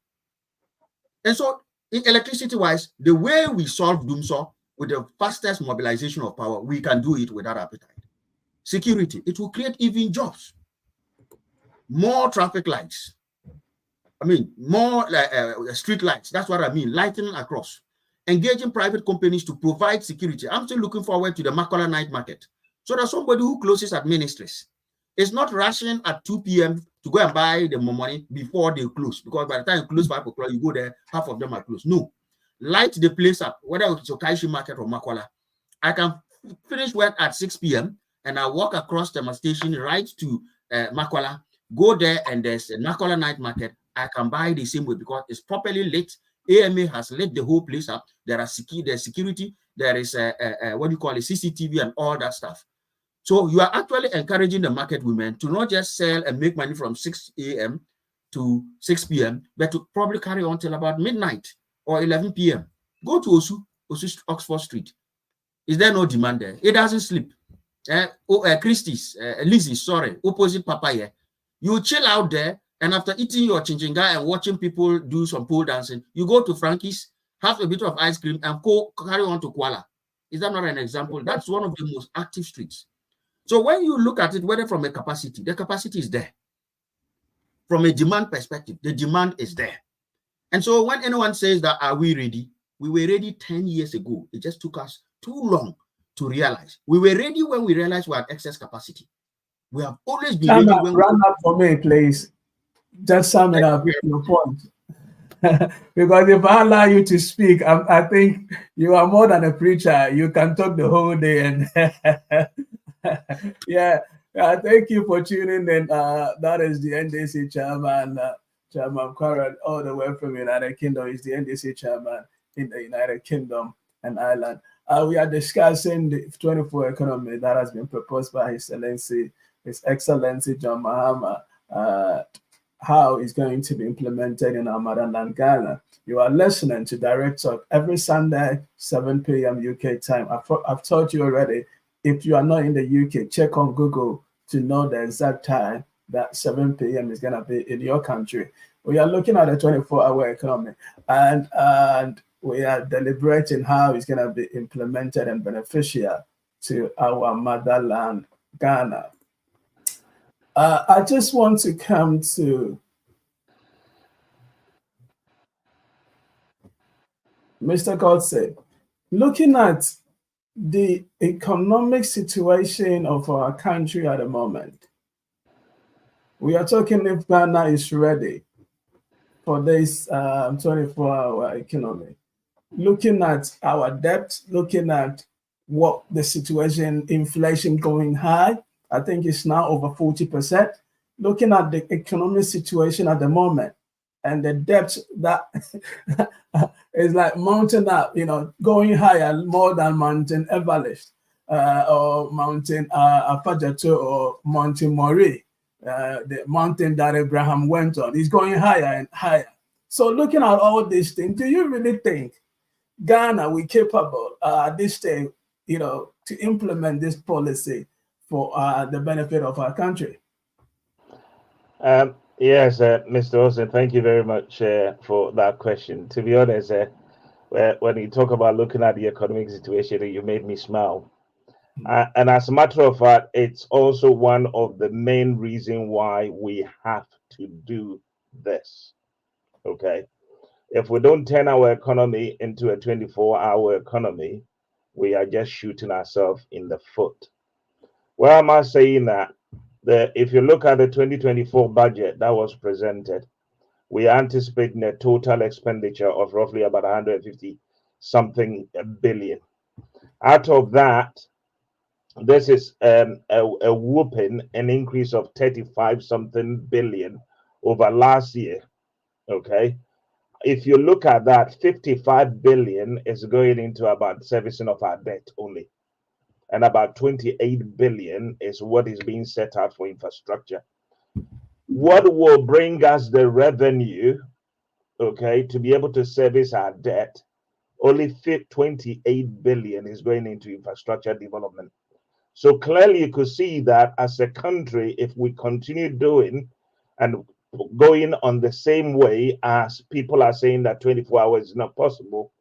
And so, in electricity-wise, the way we solve doomsaw with the fastest mobilization of power, we can do it without appetite. Security, it will create even jobs. More traffic lights. I mean, more street lights. That's what I mean, lightening across. Engaging private companies to provide security. I'm still looking forward to the Makola night market. So that somebody who closes at ministries is not rushing at 2 p.m. to go and buy the money before they close. Because by the time you close 5 o'clock, you go there, half of them are closed. No. Light the place up, whether it's Okaishi market or Makola. I can finish work at 6 p.m. and I walk across the station right to Makola, go there, and there's a Makola night market. I can buy the same way because it's properly lit. AMA has lit the whole place up. There's security, there is what do you call it, CCTV and all that stuff. So you are actually encouraging the market women to not just sell and make money from 6 a.m. to 6 p.m., but to probably carry on till about midnight or 11 p.m. Go to Osu Oxford Street. Is there no demand there? It doesn't sleep. Christie's, Lizzie's, sorry, opposite Papaya. You chill out there, and after eating your chinchinga and watching people do some pole dancing, you go to Frankie's, have a bit of ice cream, and go carry on to Kuala. Is that not an example? That's one of the most active streets. So when you look at it, whether from a capacity, the capacity is there. From a demand perspective, the demand is there. And so when anyone says that, are we ready? We were ready 10 years ago. It just took us too long to realize. We were ready when we realized we had excess capacity. We have always been ready. Run up for me, please. Just sum it up with your point. Because if I allow you to speak, I think you are more than a preacher. You can talk the whole day. And yeah, thank you for tuning in. That is the NDC chairman, Chairman Quarren, all the way from the United Kingdom. Is the NDC chairman in the United Kingdom and Ireland. We are discussing the 24 economy that has been proposed by His Excellency John Mahama. How it's going to be implemented in our motherland, Ghana. You are listening to Direct Talk every Sunday, 7 p.m. UK time. I've told you already, if you are not in the UK, check on Google to know the exact time that 7 p.m. is going to be in your country. We are looking at a 24-hour economy, and we are deliberating how it's going to be implemented and beneficial to our motherland, Ghana. I just want to come to Mr. Godse. Looking at the economic situation of our country at the moment, we are talking if Ghana is ready. for this 24-hour economy. Looking at our debt, looking at what the situation, inflation going high, I think it's now over 40%. Looking at the economic situation at the moment and the debt that is like mountain up, going higher more than Mountain Everest or Mountain Apajato or Mountain Mori, the mountain that Abraham went on. It's going higher and higher. So looking at all these things, do you really think Ghana we capable at this stage, to implement this policy for the benefit of our country? Yes, Mr. Olsen, thank you very much for that question. To be honest, when you talk about looking at the economic situation, you made me smile. And as a matter of fact, it's also one of the main reasons why we have to do this. Okay. If we don't turn our economy into a 24-hour economy, we are just shooting ourselves in the foot. Why am I saying that? If you look at the 2024 budget that was presented, we are anticipating a total expenditure of roughly about 150 something billion. Out of that, this is a whooping an increase of 35 something billion over last year. Okay. If you look at that, 55 billion is going into about servicing of our debt only. And about 28 billion is what is being set out for infrastructure. What will bring us the revenue, okay, to be able to service our debt? Only 28 billion is going into infrastructure development. So clearly you could see that as a country, if we continue doing and going on the same way as people are saying that 24 hours is not possible,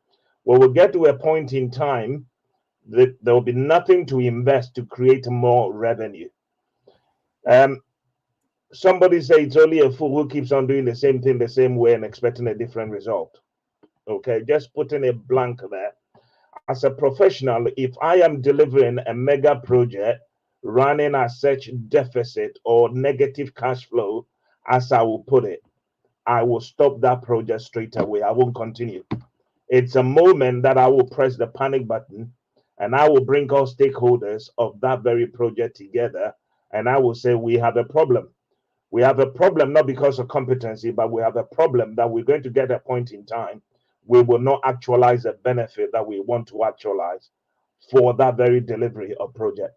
well, we'll get to a point in time that there will be nothing to invest to create more revenue. Somebody say it's only a fool who keeps on doing the same thing the same way and expecting a different result. Okay, just putting a blank there. As a professional, if I am delivering a mega project running at such deficit or negative cash flow, as I will put it, I will stop that project straight away. I won't continue. It's a moment that I will press the panic button and I will bring all stakeholders of that very project together and I will say, we have a problem. We have a problem not because of competency, but we have a problem that we're going to get a point in time we will not actualize the benefit that we want to actualize for that very delivery of project.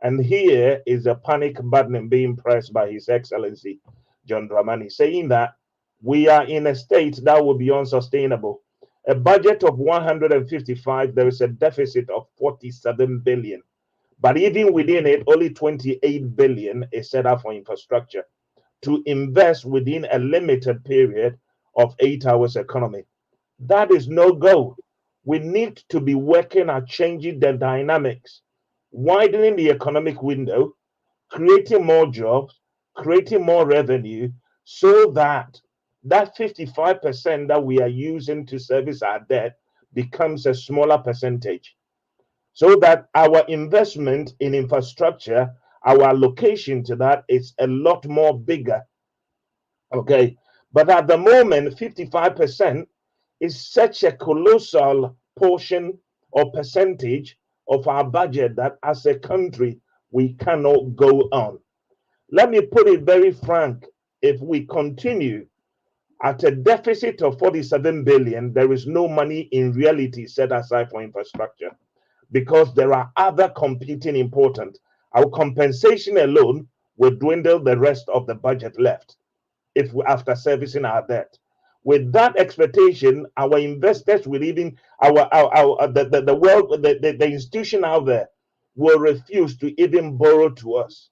And here is a panic button being pressed by His Excellency John Dramani, saying that we are in a state that will be unsustainable. A budget of 155, there is a deficit of 47 billion. But even within it, only 28 billion is set up for infrastructure to invest within a limited period of 8 hours economy. That is no go. We need to be working at changing the dynamics, widening the economic window, creating more jobs, creating more revenue, so that that 55% that we are using to service our debt becomes a smaller percentage, so that our investment in infrastructure, our allocation to that is a lot more bigger. Okay, but at the moment, 55% is such a colossal portion or percentage of our budget that as a country, we cannot go on. Let me put it very frank. If we continue at a deficit of 47 billion, there is no money in reality set aside for infrastructure because there are other competing important. Our compensation alone will dwindle the rest of the budget left if we, after servicing our debt. With that expectation, our investors will even the world, the institution out there will refuse to even borrow to us.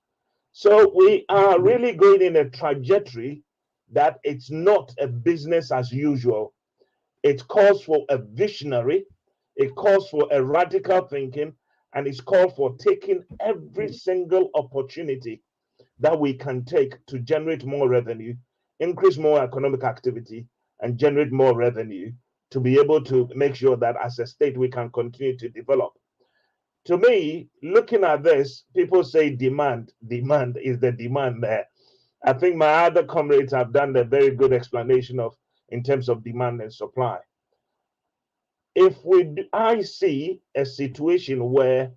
So we are really going in a trajectory that it's not a business as usual. It calls for a visionary, it calls for a radical thinking, and it's called for taking every single opportunity that we can take to generate more revenue, increase more economic activity, and generate more revenue to be able to make sure that as a state we can continue to develop. To me, looking at this, people say demand is the demand there. I think my other comrades have done a very good explanation of in terms of demand and supply. I see a situation where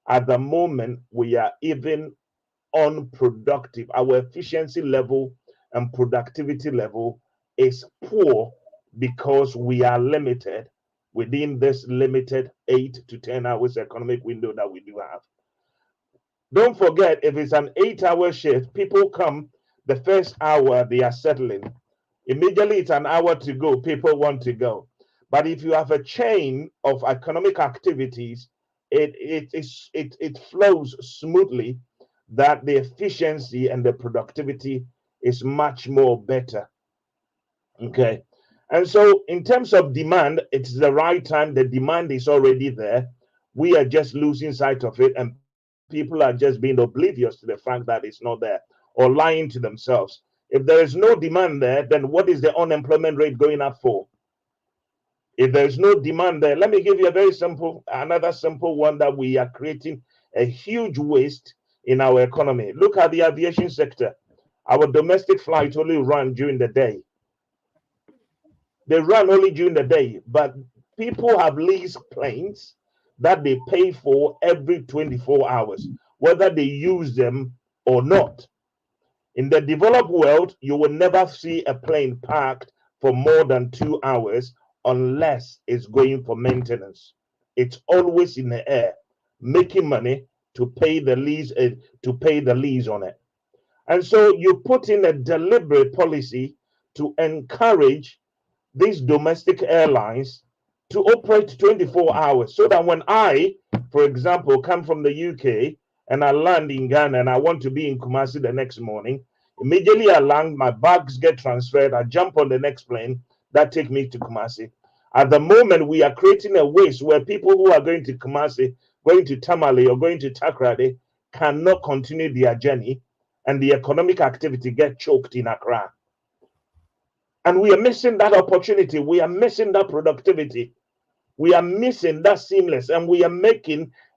at the moment we are even unproductive. Our efficiency level and productivity level is poor because we are limited within this limited 8 to 10 hours economic window that we do have. Don't forget, if it's an 8-hour shift, people come the first hour, they are settling. Immediately it's an hour to go, people want to go. But if you have a chain of economic activities, it flows smoothly, that the efficiency and the productivity is much more better. Okay. And so in terms of demand, it's the right time. The demand is already there. We are just losing sight of it, and people are just being oblivious to the fact that it's not there, or lying to themselves. If there is no demand there, then what is the unemployment rate going up for? If there's no demand there, let me give you another simple one, that we are creating a huge waste in our economy. Look at the aviation sector. Our domestic flights only run during the day. They run only during the day, but people have leased planes that they pay for every 24 hours, whether they use them or not. In the developed world, you will never see a plane parked for more than 2 hours unless it's going for maintenance. It's always in the air, making money to pay the lease on it. And so you put in a deliberate policy to encourage these domestic airlines to operate 24 hours, so that when I, for example, come from the UK and I land in Ghana and I want to be in Kumasi the next morning, immediately I land, my bags get transferred, I jump on the next plane that take me to Kumasi. At the moment, we are creating a waste where people who are going to Kumasi, going to Tamale or going to Takrady cannot continue their journey, and the economic activity get choked in Accra. And we are missing that opportunity. We are missing that productivity. We are missing that seamless, and we are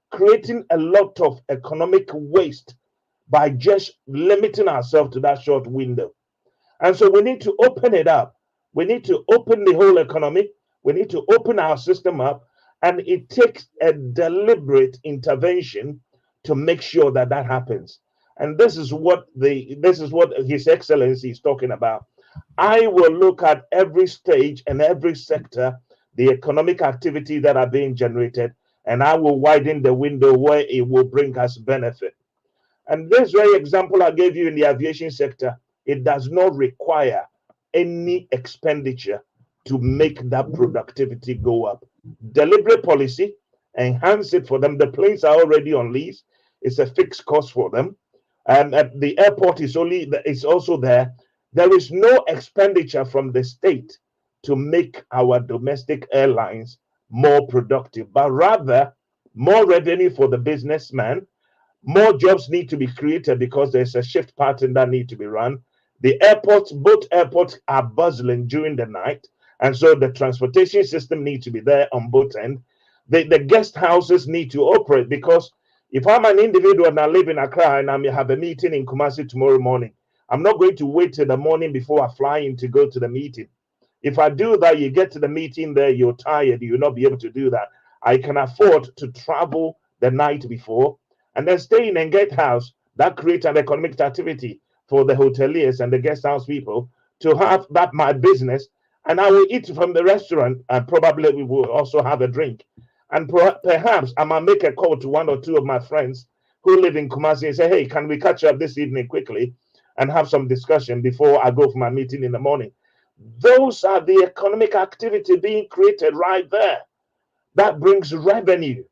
creating a lot of economic waste by just limiting ourselves to that short window. And so we need to open it up. We need to open the whole economy. We need to open our system up, and it takes a deliberate intervention to make sure that that happens. And this is what His Excellency is talking about. I will look at every stage and every sector, the economic activity that are being generated, and I will widen the window where it will bring us benefit. And this very example I gave you in the aviation sector, it does not require any expenditure to make that productivity go up. Deliberate policy, enhance it for them. The planes are already on lease. It's a fixed cost for them. And the airport is also there. There is no expenditure from the state to make our domestic airlines more productive, but rather more revenue for the businessman. More jobs need to be created because there's a shift pattern that need to be run. Both airports are bustling during the night, and so the transportation system needs to be there on both ends. The guest houses need to operate, because if I'm an individual and I live in Accra and I may have a meeting in Kumasi tomorrow morning, I'm not going to wait till the morning before I fly in to go to the meeting. If I do that, you get to the meeting there, you're tired, you'll not be able to do that. I can afford to travel the night before and then stay in a guest house. That creates an economic activity for the hoteliers and the guest house people to have that my business, and I will eat from the restaurant, and probably we will also have a drink. And perhaps I might make a call to one or two of my friends who live in Kumasi and say, hey, can we catch up this evening quickly and have some discussion before I go for my meeting in the morning? Those are the economic activity being created right there. That brings revenue.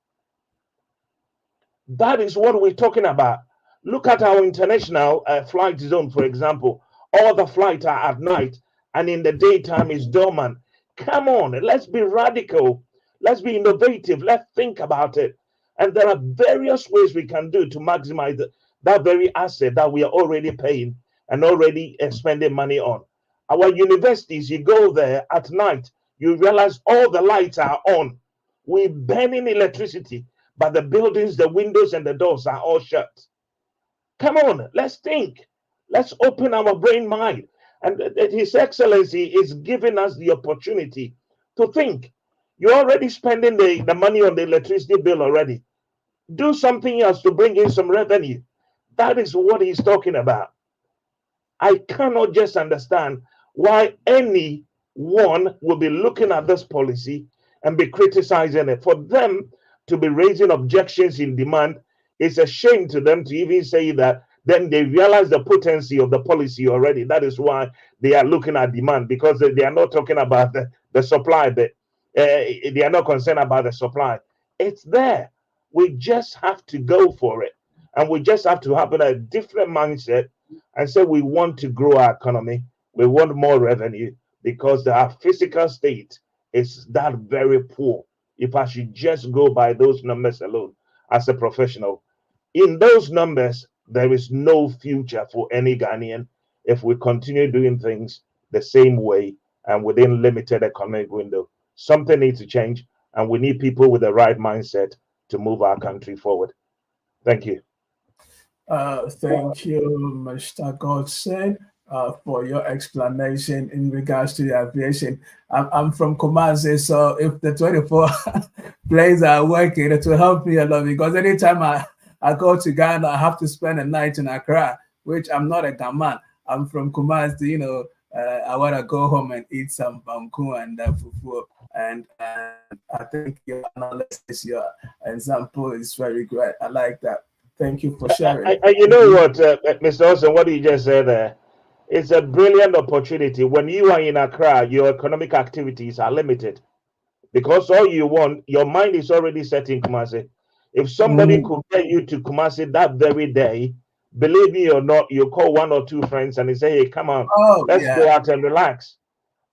That is what we're talking about. Look at our international flight zone, for example. All the flights are at night, and in the daytime is dormant. Come on, let's be radical. Let's be innovative. Let's think about it. And there are various ways we can do to maximize that very asset that we are already paying and already spending money on. Our universities, you go there at night, you realize all the lights are on. We're burning electricity, but the buildings, the windows, and the doors are all shut. Come on, let's think. Let's open our brain mind. And His Excellency is giving us the opportunity to think. You're already spending the money on the electricity bill already. Do something else to bring in some revenue. That is what he's talking about. I cannot just understand why anyone will be looking at this policy and be criticizing it. For them to be raising objections in demand, it's a shame to them to even say that. Then they realize the potency of the policy already. That is why they are looking at demand, because they are not talking about the supply. They are not concerned about the supply. It's there. We just have to go for it. And we just have to have a different mindset and say we want to grow our economy. We want more revenue because our physical state is that very poor. If I should just go by those numbers alone as a professional, in those numbers, there is no future for any Ghanaian if we continue doing things the same way and within limited economic window. Something needs to change, and we need people with the right mindset to move our country forward. Thank you. Thank you, Mr. Godson, for your explanation in regards to the aviation. I'm from Kumasi, so if the 24 planes are working, it will help me a lot, because anytime I go to Ghana, I have to spend a night in Accra, which I'm not a Ghanaian. I'm from Kumasi, you know. I want to go home and eat some banku and fufu. And I think your analysis, your example is very great. I like that. Thank you for sharing. You know what, Mr. Olsen, what you just said there? It's a brilliant opportunity. When you are in Accra, your economic activities are limited because all you want, your mind is already set in Kumasi. If somebody could get you to Kumasi that very day, believe me or not, you call one or two friends and they say, hey, come on, let's go out and relax.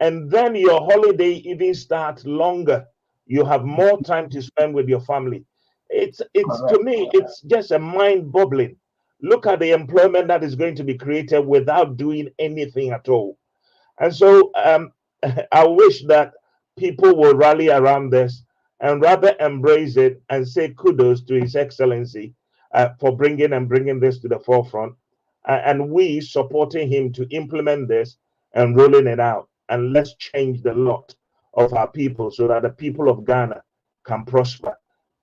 And then your holiday even starts longer. You have more time to spend with your family. It's to me, it's just a mind-boggling. Look at the employment that is going to be created without doing anything at all. And so I wish that people will rally around this and rather embrace it and say kudos to His Excellency for bringing this to the forefront, and we supporting him to implement this and rolling it out. And let's change the lot of our people so that the people of Ghana can prosper.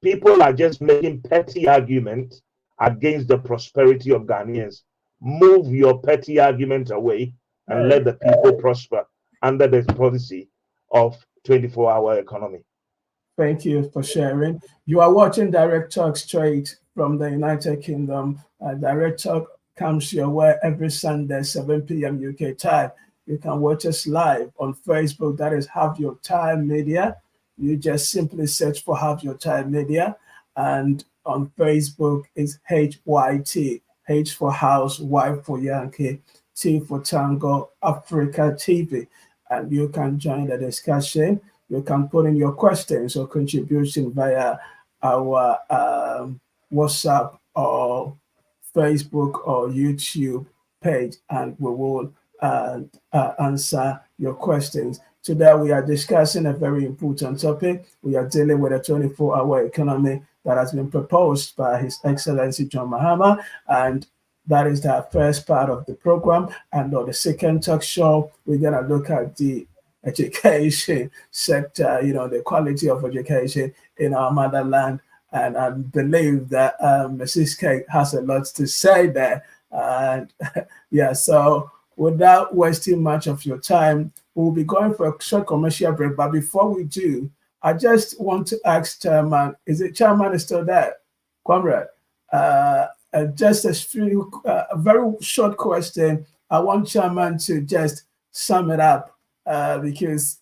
People are just making petty arguments against the prosperity of Ghanaians. Move your petty argument away and let the people prosper under the policy of 24-hour economy. Thank you for sharing. You are watching Direct Talk straight from the United Kingdom. Direct Talk comes your way every Sunday, 7 p.m. UK time. You can watch us live on Facebook. That is Have Your Time Media. You just simply search for Have Your Time Media. And on Facebook, it's HYT. H for House, Y for Yankee, T for Tango, Africa TV. And you can join the discussion. You can put in your questions or contribution via our WhatsApp or Facebook or YouTube page, and we will answer your questions. Today, we are discussing a very important topic. We are dealing with a 24-hour economy that has been proposed by His Excellency John Mahama, and that is the first part of the program. And on the second talk show, we're going to look at the education sector, the quality of education in our motherland. And I believe that Mrs. K has a lot to say there. And so without wasting much of your time, we'll be going for a short commercial break. But before we do, I just want to ask Chairman, Chairman is still there? Comrade, just a very short question. I want Chairman to just sum it up because,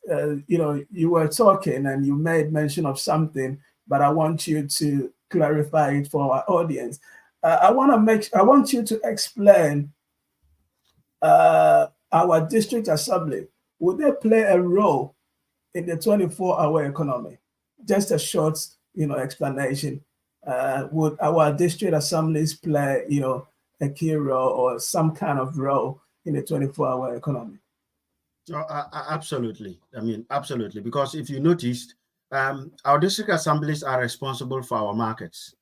you were talking and you made mention of something, but I want you to clarify it for our audience. I want you to explain our district assembly. Would they play a role in the 24-hour economy? Just a short, explanation. Would our district assemblies play, a key role or some kind of role in the 24-hour economy? So, absolutely. Absolutely. Because if you noticed, our district assemblies are responsible for our markets.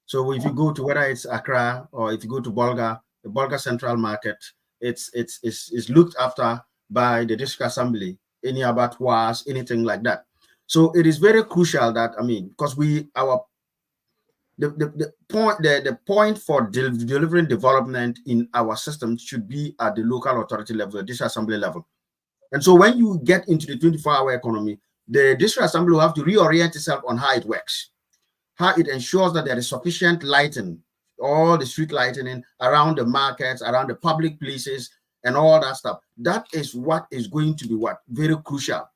So if you go to whether it's Accra or if you go to Bolga, the Bolga Central Market it's looked after by the district assembly, any abattoirs, anything like that. So it is very crucial that, I mean, because the point for delivering development in our system should be at the local authority level, the district assembly level. And so when you get into the 24-hour economy, the district assembly will have to reorient itself on how it works, how it ensures that there is sufficient lighting, all the street lighting around the markets, around the public places, and all that stuff. That is what is going to be very crucial.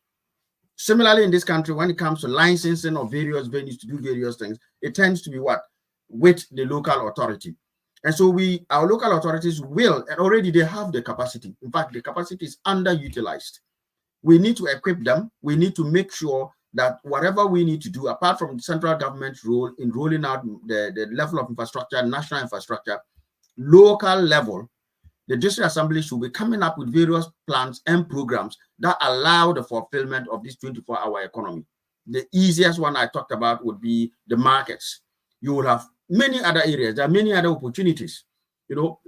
Similarly, in this country, when it comes to licensing of various venues to do various things, it tends to be with the local authority. And so our local authorities will, and already they have the capacity. In fact, the capacity is underutilized. We need to equip them. We need to make sure that whatever we need to do, apart from the central government's role in rolling out the level of infrastructure, national infrastructure, local level, the district assembly should be coming up with various plans and programs that allow the fulfillment of this 24-hour economy. The easiest one I talked about would be the markets. You will have many other areas. There are many other opportunities.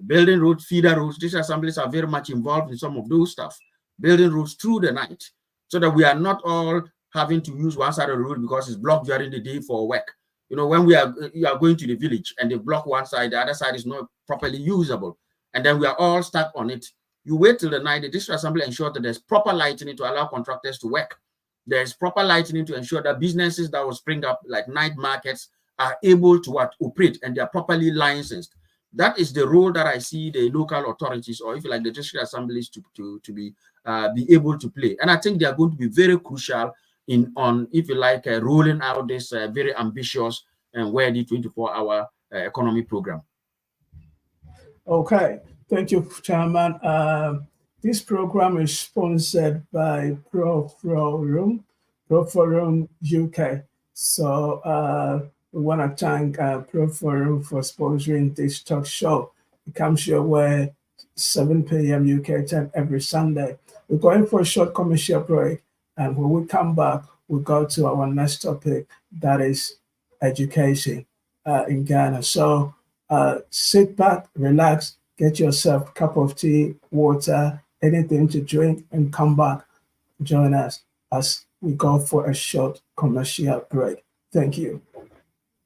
Building roads, feeder roads. District assemblies are very much involved in some of those stuff. Building roads through the night so that we are not all having to use one side of the road because it's blocked during the day for work. When you are going to the village and they block one side, the other side is not properly usable. And then we are all stuck on it. You wait till the night, the district assembly ensure that there's proper lighting to allow contractors to work. There's proper lighting to ensure that businesses that will spring up, like night markets, are able to operate and they are properly licensed. That is the role that I see the local authorities, or if you like, the district assemblies to be able to play. And I think they are going to be very crucial on if you like, rolling out this very ambitious and worthy 24-hour economy program. Okay, thank you, Chairman. This program is sponsored by Pro-Forum UK. So we want to thank Pro-Forum for sponsoring this talk show. It comes your way 7 p.m. UK time every Sunday. We're going for a short commercial break, and when we come back, we'll go to our next topic, that is education in Ghana. So sit back, relax, get yourself a cup of tea, water, anything to drink, and come back. Join us as we go for a short commercial break. Thank you.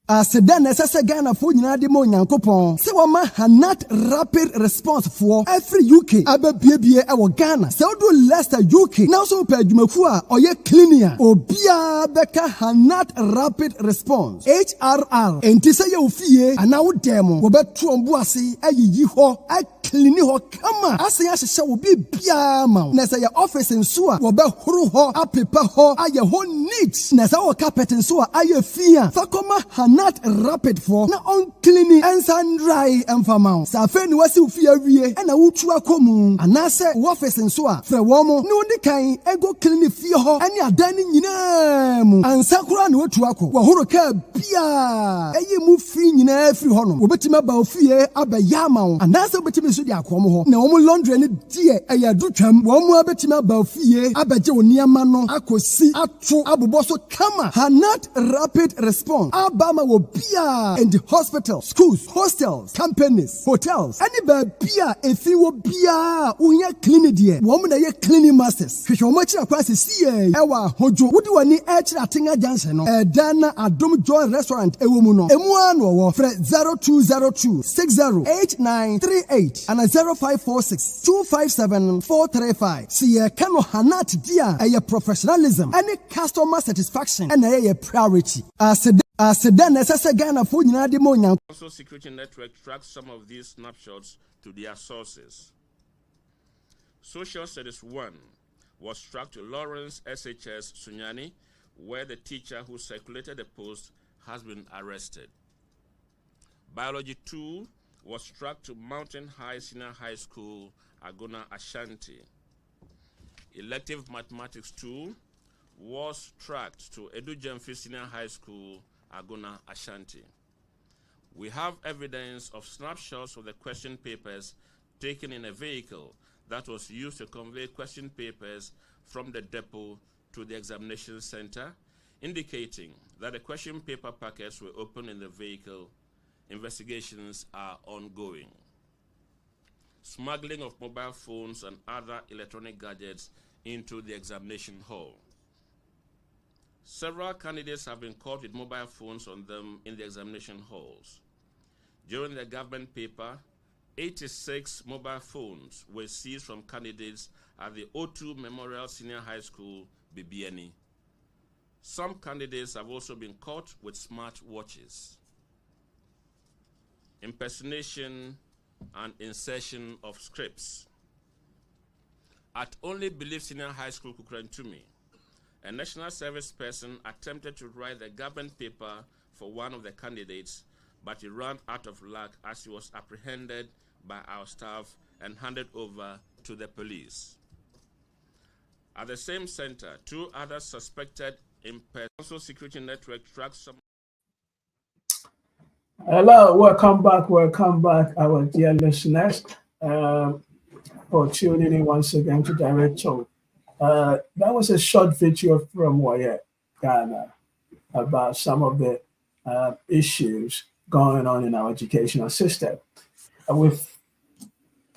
Sedan SSA Ghana for United Monyankopon. Se wama Hanat rapid response for every UK. Abe BBA ewo Ghana. Se do Leicester UK. Now so pe adwumafo a oye cleaner. Obia beka Hanat rapid response. HRR. Enti se ye ofie ana wo demo. Wo betu ombu ase ayiyi ho. Clean ho kama. Ase ya hye obi bia ma. Na se ye office nso a wo be horo ho apepa ho aye ho neat. Na se wo carpet nso a aye fia. Fakoma not rapid for na on cleaning and sun dry and famount. Safe ni wasi ufia wie and a wutu akomu. Anase office nso a fre womo no de kan ego clean fie ho ani adani nyina mu. Ansakura ni wutu ako. Wo horo ka bia. Eye mu fi nyina afiri ho no. Obetima ba ofie abaya ma wo. Anase obetima so di akomo ho. Na womo laundry ni die aya dutwam. Womo obetima ba ofie abaje oniama no akosi ato aboboso kama. Hanat rapid response. Abama Bia in the hospital, schools, hostels, companies, hotels. Any bia if you bia unya clean die. Woman na ye cleaning masters. Hwehwe omachi akwase sie. Ewa hojo. Wodi wani echi atenga junction no. Dana Adom Joy restaurant ewo mu no. Emu anu wo fre 0202 608938 and 0546 257 435. See kano hanat dia eye professionalism and customer satisfaction and eye priority. Sedan SSA Ghana for United Monyan. Also, security network tracks some of these snapshots to their sources. Social Studies 1 was tracked to Lawrence SHS Sunyani, where the teacher who circulated the post has been arrested. Biology 2 was tracked to Mountain High Senior High School, Agona Ashanti. Elective Mathematics 2 was tracked to Edu Jemfi Senior High School, Agona Ashanti. We have evidence of snapshots of the question papers taken in a vehicle that was used to convey question papers from the depot to the examination center, indicating that the question paper packets were opened in the vehicle. Investigations are ongoing. smuggling of mobile phones and other electronic gadgets into the examination hall. Several candidates have been caught with mobile phones on them in the examination halls. During the government paper, 86 mobile phones were seized from candidates at the O2 Memorial Senior High School, Bibiani. Some candidates have also been caught with smart watches. Impersonation and insertion of scripts. At Only Believe Senior High School, Kukrantumi, a national service person attempted to write the government paper for one of the candidates, but he ran out of luck as he was apprehended by our staff and handed over to the police. At the same center, 2 other suspected impersonation security network tracked some. Hello, welcome back, our dear listeners, for tuning in once again to Direct Talk. That was a short video from Wayet, Ghana, about some of the issues going on in our educational system. We've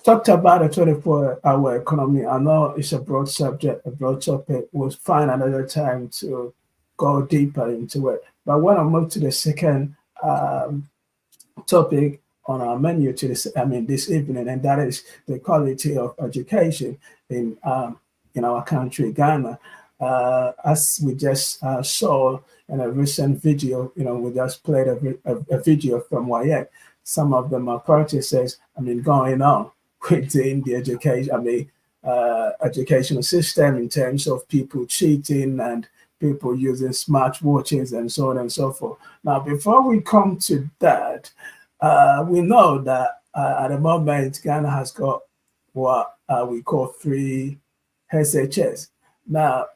talked about a 24-hour economy. I know it's a broad subject, a broad topic. We'll find another time to go deeper into it. But when I move to the second topic on our menu this evening, and that is the quality of education in our country, Ghana. As we just saw in a recent video, we just played a video from Wayek. Some of the practices, going on within the educational system in terms of people cheating and people using smartwatches and so on and so forth. Now, before we come to that, we know that at the moment, Ghana has got what we call free SHS. Now,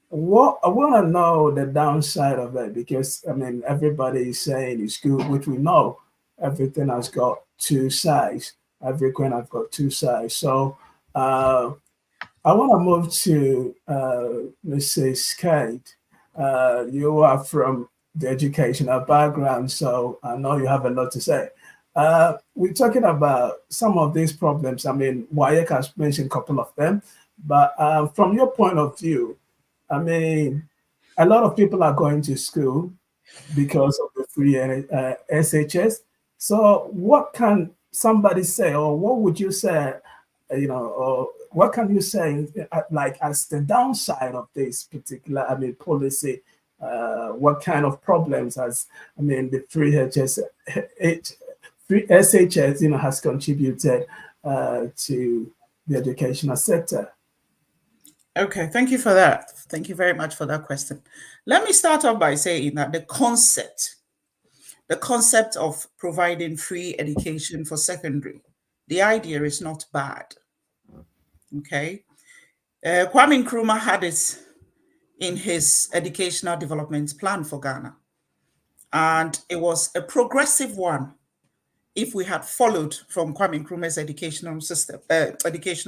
what I want to know the downside of it, because everybody is saying it's good, which we know everything has got 2 sides. Everything has got 2 sides. So I want to move to Mrs. Kate. You are from the educational background, so I know you have a lot to say. We're talking about some of these problems. Wayek has mentioned a couple of them, but from your point of view, a lot of people are going to school because of the free SHS. So what can somebody say, or what would you say, or what can you say, like as the downside of this particular, policy? What kind of problems has, the free SHS, has contributed to the educational sector? Okay, thank you for that. Thank you very much for that question. Let me start off by saying that the concept of providing free education for secondary, the idea is not bad. Okay. Kwame Nkrumah had it in his educational development plan for Ghana. And it was a progressive one if we had followed from Kwame Nkrumah's educational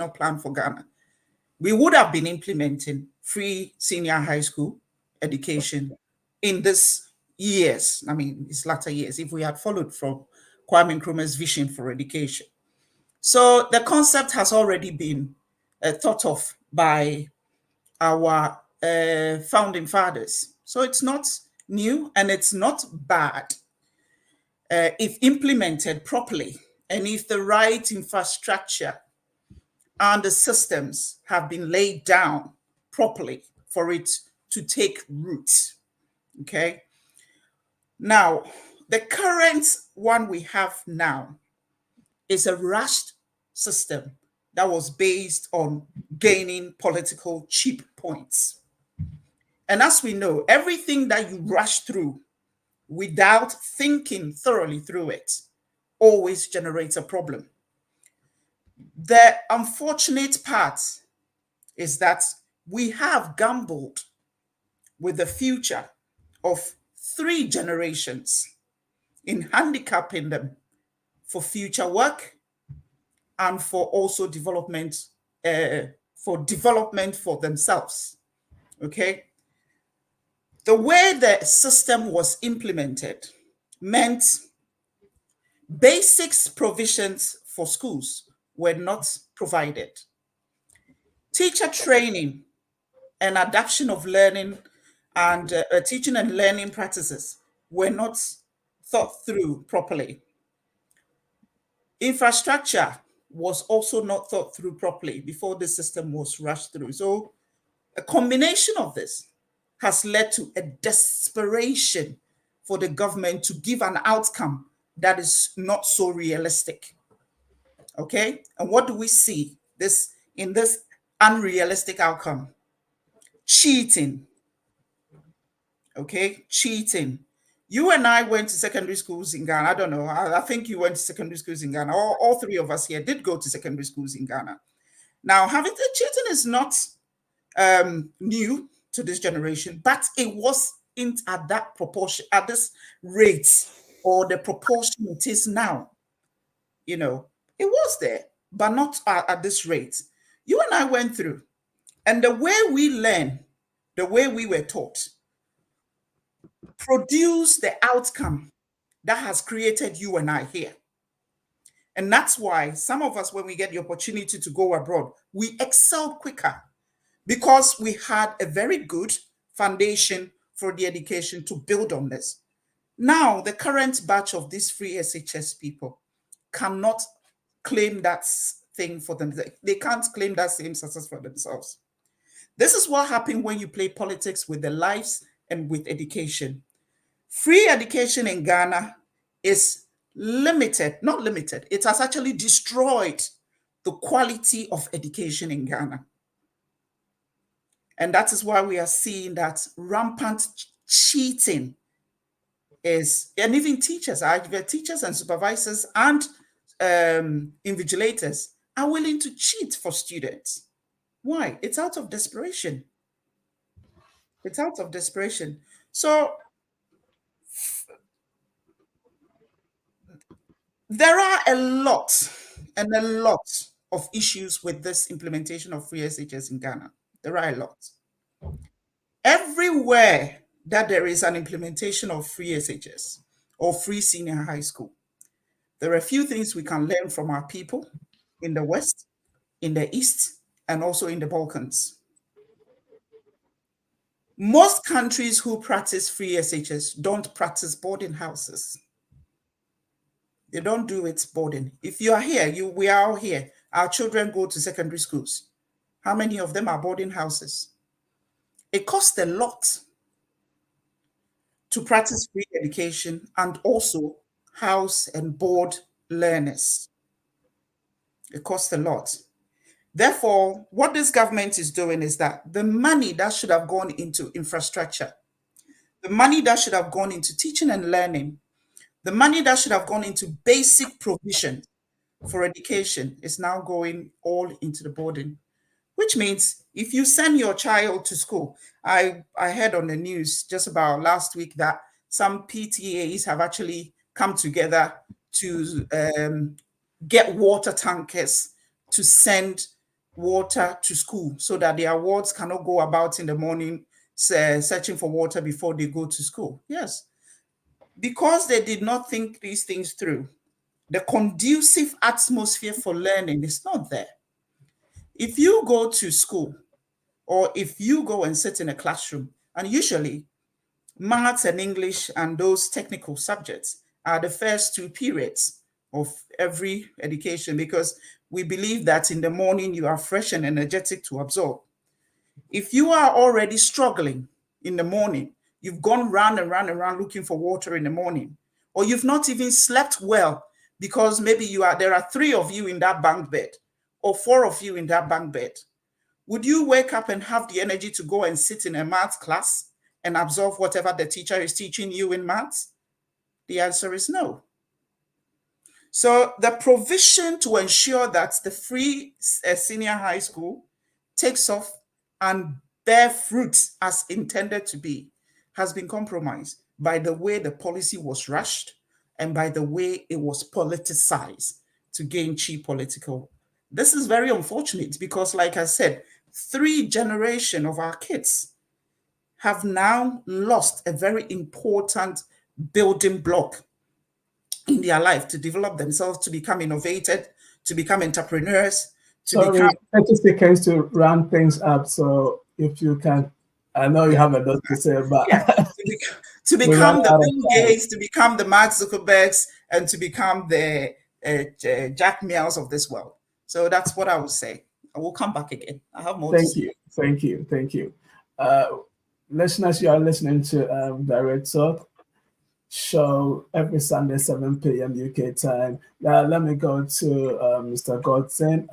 plan for Ghana. We would have been implementing free senior high school education in this years, these latter years, if we had followed from Kwame Nkrumah's vision for education. So the concept has already been thought of by our founding fathers. So it's not new and it's not bad if implemented properly and if the right infrastructure and the systems have been laid down properly for it to take root. Okay. Now, the current one we have now is a rushed system that was based on gaining political cheap points. And as we know, everything that you rush through without thinking thoroughly through it always generates a problem. The unfortunate part is that we have gambled with the future of 3 generations in handicapping them for future work and for also development for themselves. Okay. The way the system was implemented meant basics provisions for schools were not provided. Teacher training and adaptation of learning and teaching and learning practices were not thought through properly. Infrastructure was also not thought through properly before the system was rushed through. So a combination of this has led to a desperation for the government to give an outcome that is not so realistic. Okay? And what do we see in this unrealistic outcome? Cheating. Okay? Cheating. You and I went to secondary schools in Ghana. I don't know. I think you went to secondary schools in Ghana. All three of us here did go to secondary schools in Ghana. Now, having the cheating is not new to this generation, but it wasn't at that proportion, at this rate, or the proportion it is now. You know, it was there, but not at this rate. You and I went through, and the way we learn, the way we were taught, produce the outcome that has created you and I here. And that's why some of us, when we get the opportunity to go abroad, we excel quicker because we had a very good foundation for the education to build on this. Now, the current batch of these free SHS people cannot claim that thing for them. They can't claim that same success for themselves. This is what happened when you play politics with the lives and with education. Free education in Ghana is limited, not limited. It has actually destroyed the quality of education in Ghana. And that is why we are seeing that rampant cheating is, and even teachers and supervisors and invigilators are willing to cheat for students. Why? It's out of desperation. It's out of desperation. So there are a lot of issues with this implementation of free SHS in Ghana. There are a lot. Everywhere that there is an implementation of free SHS or free senior high school, there are a few things we can learn from our people in the West, in the East, and also in the Balkans. Most countries who practice free SHS don't practice boarding houses. They don't do it boarding. If you are here, we are all here. Our children go to secondary schools. How many of them are boarding houses? It costs a lot to practice free education and also house and board learners. It costs a lot. Therefore, what this government is doing is that the money that should have gone into infrastructure, the money that should have gone into teaching and learning, the money that should have gone into basic provision for education is now going all into the boarding, which means if you send your child to school, I heard on the news just about last week that some PTAs have actually come together to get water tankers to send water to school so that their wards cannot go about in the morning searching for water before they go to school. Yes, because they did not think these things through. The conducive atmosphere for learning is not there. If you go to school or if you go and sit in a classroom, and usually maths and English and those technical subjects are the first 2 periods of every education, because we believe that in the morning you are fresh and energetic to absorb. If you are already struggling in the morning, you've gone round and round and round looking for water in the morning, or you've not even slept well because maybe there are 3 of you in that bunk bed or 4 of you in that bunk bed. Would you wake up and have the energy to go and sit in a maths class and absorb whatever the teacher is teaching you in maths? The answer is no. So the provision to ensure that the free senior high school takes off and bear fruit as intended to be has been compromised by the way the policy was rushed and by the way it was politicized to gain cheap political. This is very unfortunate because, like I said, 3 generations of our kids have now lost a very important building block in their life to develop themselves, to become innovated, to become entrepreneurs, to Sorry, become 30 seconds to round things up. So if you can, I know you have a lot to say, but to we ran become the out of Bill time. Gates, to become the Mark Zuckerbergs, and to become the Jack Mills of this world. So that's what I would say. I will come back again. I have more to say. Thank you. Listeners, you are listening to Direct Talk show every Sunday, 7 p.m. UK time. Now, let me go to Mr. Godson.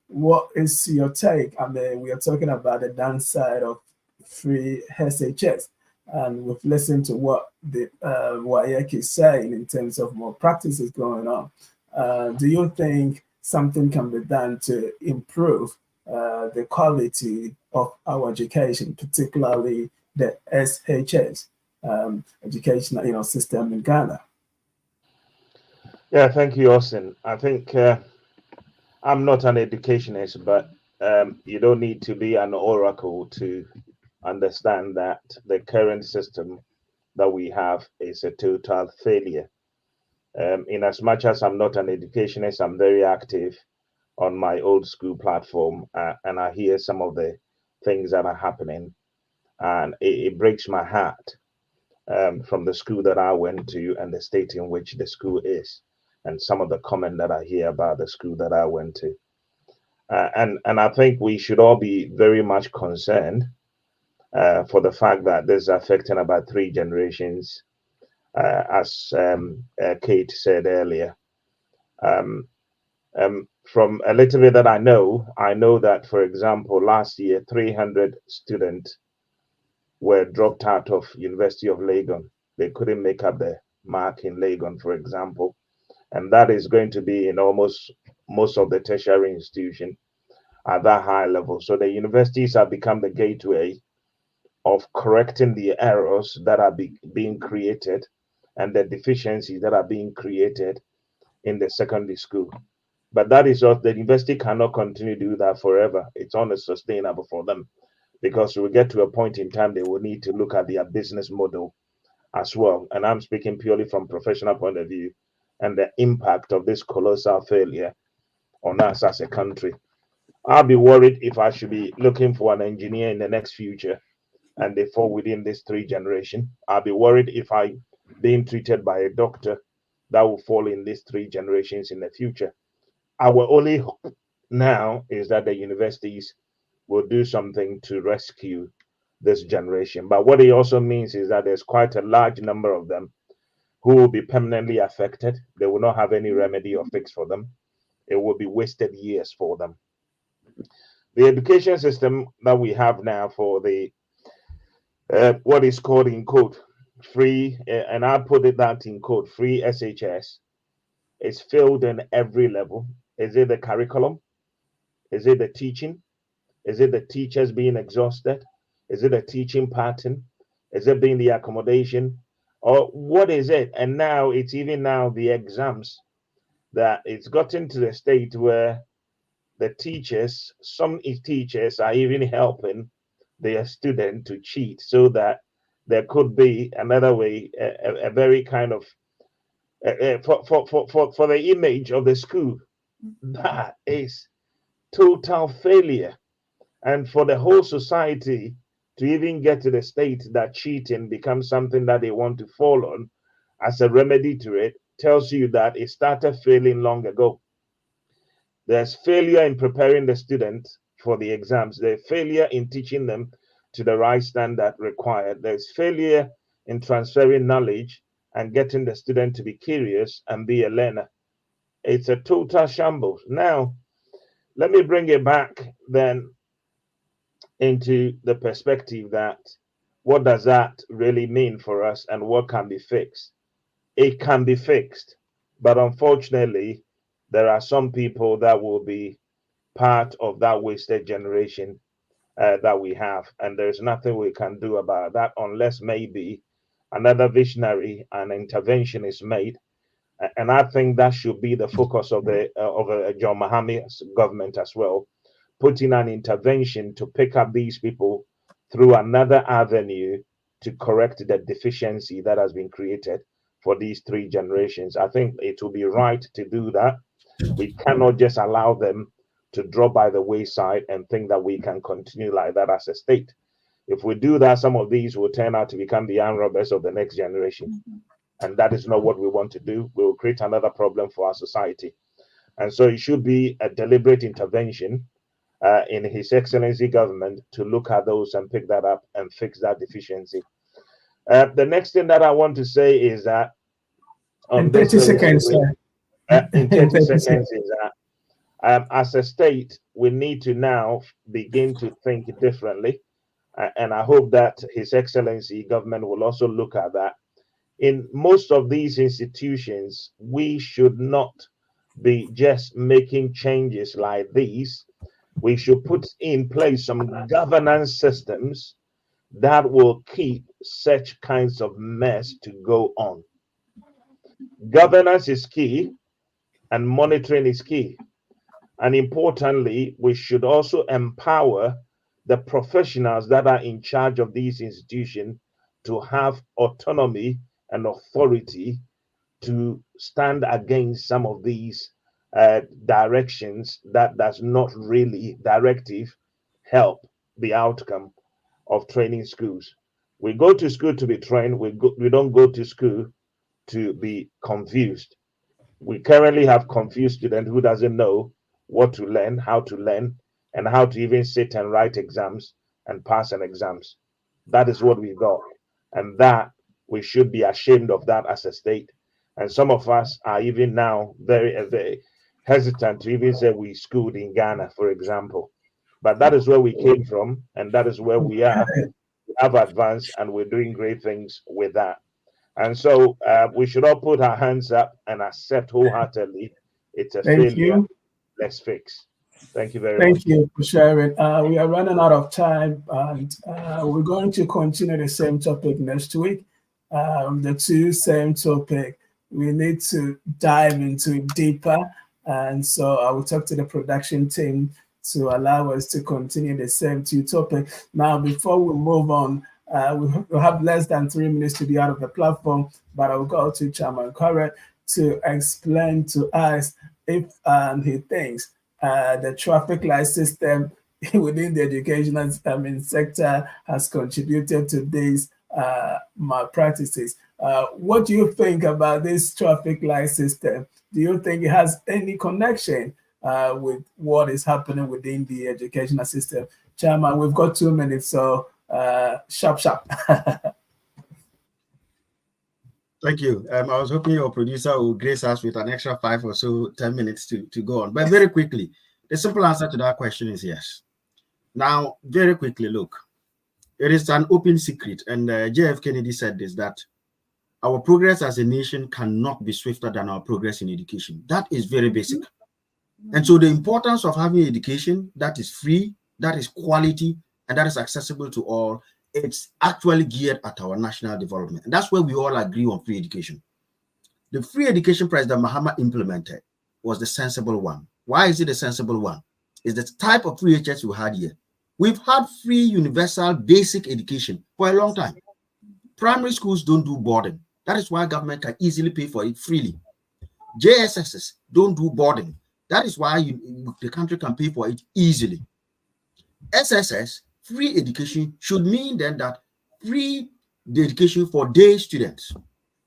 What is your take? I mean, we are talking about the downside of free SHS, and we've listened to what the WAEC is saying in terms of more practices going on. Do you think something can be done to improve the quality of our education, particularly the SHS educational system in Ghana? Yeah, thank you, Austin. I think I'm not an educationist, but you don't need to be an oracle to understand that the current system that we have is a total failure. In as much as I'm not an educationist, I'm very active on my old school platform, and I hear some of the things that are happening, and it breaks my heart from the school that I went to and the state in which the school is, and some of the comment that I hear about the school that I went to. And I think we should all be very much concerned for the fact that this is affecting about 3 generations, as Kate said earlier. From a little bit that I know that, for example, last year 300 students were dropped out of University of Legon. They couldn't make up the mark in Legon, for example, and that is going to be in almost most of the tertiary institution at that high level. So the universities have become the gateway of correcting the errors that are being created and the deficiencies that are being created in the secondary school. But that is what the university cannot continue to do that forever. It's unsustainable for them, because we get to a point in time they will need to look at their business model as well. And I'm speaking purely from professional point of view, and the impact of this colossal failure on us as a country. I'll be worried if I should be looking for an engineer in the next future and they fall within this 3 generation. I'll be worried if I being treated by a doctor that will fall in these 3 generations in the future. Our only hope now is that the universities will do something to rescue this generation. But what it also means is that there's quite a large number of them who will be permanently affected. They will not have any remedy or fix for them. It will be wasted years for them. The education system that we have now for the what is called in code free, and I put it that in code free SHS, is failed in every level. Is it the curriculum? Is it the teaching? Is it the teachers being exhausted? Is it a teaching pattern? Is it being the accommodation? Or what is it? And now it's even now the exams, that it's gotten to the state where the teachers, some teachers are even helping their student to cheat, so that there could be another way, a very kind of for the image of the school. That is total failure. And for the whole society to even get to the state that cheating becomes something that they want to fall on as a remedy to it, tells you that it started failing long ago. There's failure in preparing the students for the exams. There's failure in teaching them to the right standard required. There's failure in transferring knowledge and getting the student to be curious and be a learner. It's a total shambles. Now, let me bring it back then into the perspective that what does that really mean for us and what can be fixed? It can be fixed, but unfortunately, there are some people that will be part of that wasted generation that we have, and there's nothing we can do about that unless maybe another visionary and intervention is made. And I think that should be the focus of the John Mahama's government as well, putting an intervention to pick up these people through another avenue to correct the deficiency that has been created for these 3 generations. I think it will be right to do that. We cannot just allow them to drop by the wayside and think that we can continue like that as a state. If we do that, some of these will turn out to become the arm robbers of the next generation. And that is not what we want to do. We will create another problem for our society. And so it should be a deliberate intervention in His Excellency government to look at those and pick that up and fix that deficiency. The next thing that I want to say is that in 30 seconds, sir. In 30 seconds is that as a state, we need to now begin to think differently. And I hope that His Excellency government will also look at that. In most of these institutions, we should not be just making changes like these. We should put in place some governance systems that will keep such kinds of mess to go on. Governance is key and monitoring is key. And importantly, we should also empower the professionals that are in charge of these institutions to have autonomy and authority to stand against some of these directions that does not really directive help the outcome of training schools. We go to school to be trained. We don't go to school to be confused. We currently have confused student who doesn't know what to learn, how to learn, and how to even sit and write exams and pass an exams. That is what we got. And that we should be ashamed of that as a state. And some of us are even now very, very hesitant to even say we schooled in Ghana, for example. But that is where we came from, and that is where we are. We have advanced, and we're doing great things with that. And so we should all put our hands up and accept wholeheartedly it's a Thank failure. you. Let's fix. Thank you very much. Thank you for sharing. We are running out of time, and we're going to continue the same topic next week. The two same topic. We need to dive into it deeper, and so I will talk to the production team to allow us to continue the same two topics. Now, before we move on, we have less than 3 minutes to be out of the platform, but I will go to Chairman Correct to explain to us if he thinks the traffic light system within the educational sector has contributed to these malpractices. What do you think about this traffic light system? Do you think it has any connection with what is happening within the educational system? Chairman, we've got 2 minutes, so sharp. Thank you. I was hoping your producer will grace us with an extra 5 or so 10 minutes to go on. But very quickly, the simple answer to that question is yes. Now, very quickly, look, it is an open secret, and JF Kennedy said this, that our progress as a nation cannot be swifter than our progress in education. That is very basic. And so the importance of having education that is free, that is quality, and that is accessible to all, it's actually geared at our national development. And that's where we all agree on free education. The free education President Mahama implemented was the sensible one. Why is it a sensible one? It's the type of free HS we had here. We've had free universal basic education for a long time. Primary schools don't do boarding. That is why government can easily pay for it freely. JSSs don't do boarding. That is why the country can pay for it easily. SSS, free education, should mean then that free education for day students.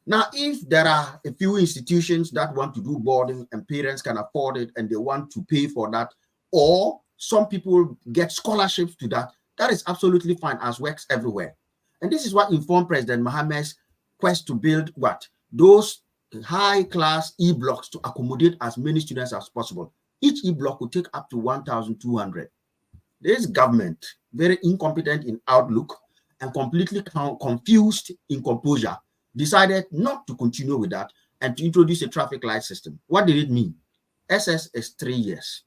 Now, if there are a few institutions that want to do boarding and parents can afford it and they want to pay for that, or some people get scholarships to that, that is absolutely fine, as works everywhere. And this is what informed President Mahama's quest to build what? Those high-class e-blocks to accommodate as many students as possible. Each e-block will take up to 1,200. This government, very incompetent in outlook and completely confused in composure, decided not to continue with that and to introduce a traffic light system. What did it mean? SS is 3 years.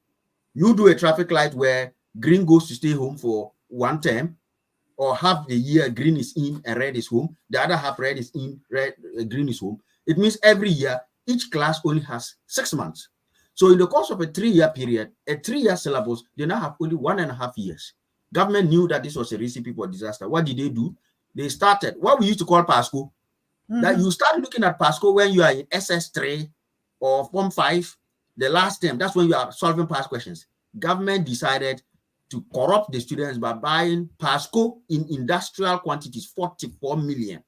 You do a traffic light where green goes to stay home for 1 term, or half the year green is in and red is home, the other half red is in, green is home. It means every year, each class only has 6 months. So in the course of a 3-year period, a 3-year syllabus, they now have only 1.5 years. Government knew that this was a recipe for disaster. What did they do? They started what we used to call PASCO. that you start looking at PASCO when you are in SS3 or Form 5, the last term, that's when you are solving past questions. Government decided to corrupt the students by buying PASCO in industrial quantities, 44 million.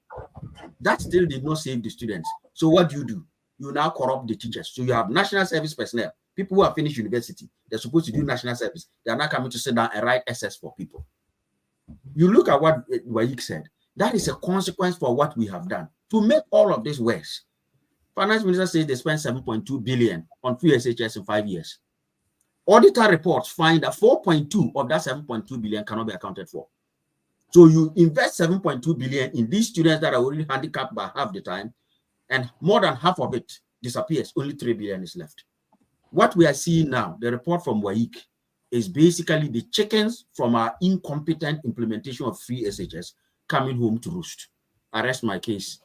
That still did not save the students. So what do? You now corrupt the teachers. So you have national service personnel, people who have finished university. They're supposed to do national service. They are not coming to sit down and write SS for people. You look at what Waik said. That is a consequence for what we have done. To make all of this worse, Finance Minister says they spent 7.2 billion on free SHS in 5 years. Auditor reports find that 4.2 of that 7.2 billion cannot be accounted for. So you invest 7.2 billion in these students that are already handicapped by half the time, and more than half of it disappears. Only 3 billion is left. What we are seeing now, the report from Waik, is basically the chickens from our incompetent implementation of free SHS coming home to roost. I rest my case.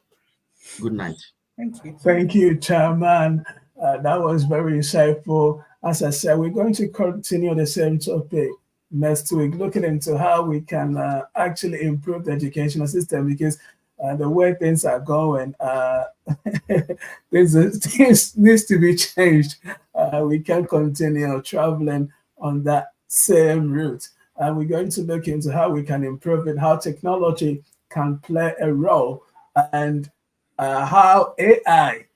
Good night. Thank you. Thank you, Chairman. That was very insightful. As I said, we're going to continue the same topic next week, looking into how we can actually improve the educational system, because the way things are going, things needs to be changed. We can't continue traveling on that same route. And we're going to look into how we can improve it, how technology can play a role, and how AI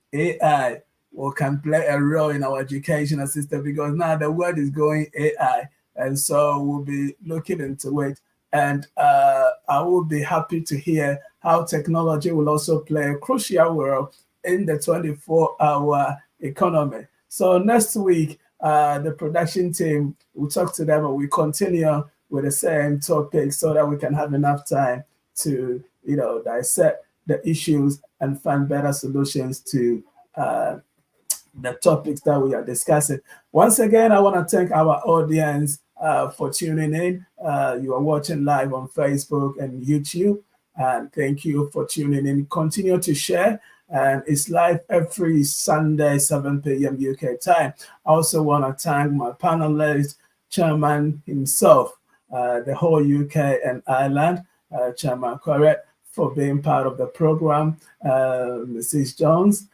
can play a role in our educational system, because now the world is going AI. And so we'll be looking into it. And I will be happy to hear how technology will also play a crucial role in the 24-hour economy. So next week, the production team will talk to them, and we continue with the same topic so that we can have enough time to, dissect the issues and find better solutions to the topics that we are discussing. Once again, I want to thank our audience for tuning in. You are watching live on Facebook and YouTube, and thank you for tuning in. Continue to share, and it's live every Sunday, 7 p.m. UK time. I also want to thank my panelist, Chairman himself, the whole UK and Ireland, Chairman Correct, for being part of the program, Mrs. Jones,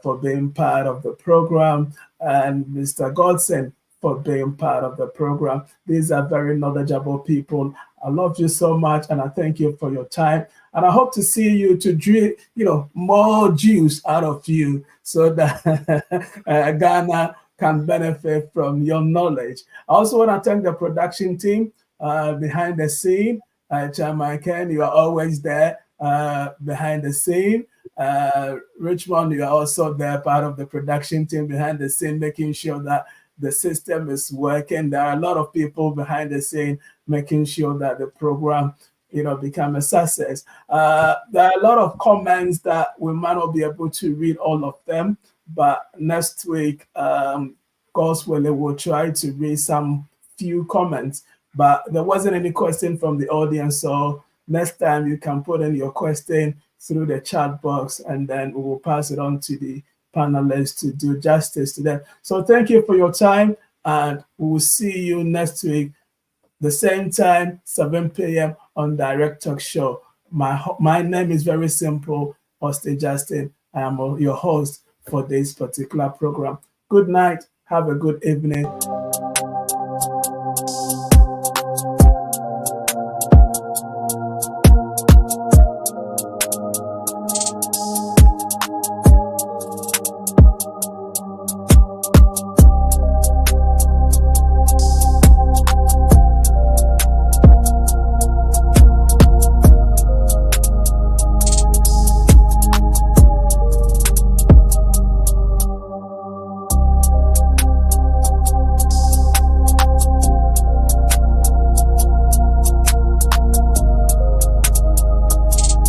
for being part of the program, and Mr. Godson for being part of the program. These are very knowledgeable people. I love you so much, and I thank you for your time. And I hope to see you to drink, more juice out of you, so that Ghana can benefit from your knowledge. I also want to thank the production team behind the scene. Chairman Ken, you are always there behind the scene. Richmond, you are also there, part of the production team behind the scene, making sure that the system is working. There are a lot of people behind the scene making sure that the program, become a success. There are a lot of comments that we might not be able to read all of them, but next week, God's willing, we'll try to read some few comments. But there wasn't any question from the audience, so next time you can put in your question through the chat box, and then we will pass it on to the panelists to do justice to them. So thank you for your time, and we will see you next week, the same time, 7 p.m. on Direct Talk Show. My name is very simple, Austin Justin. I am your host for this particular program. Good night. Have a good evening.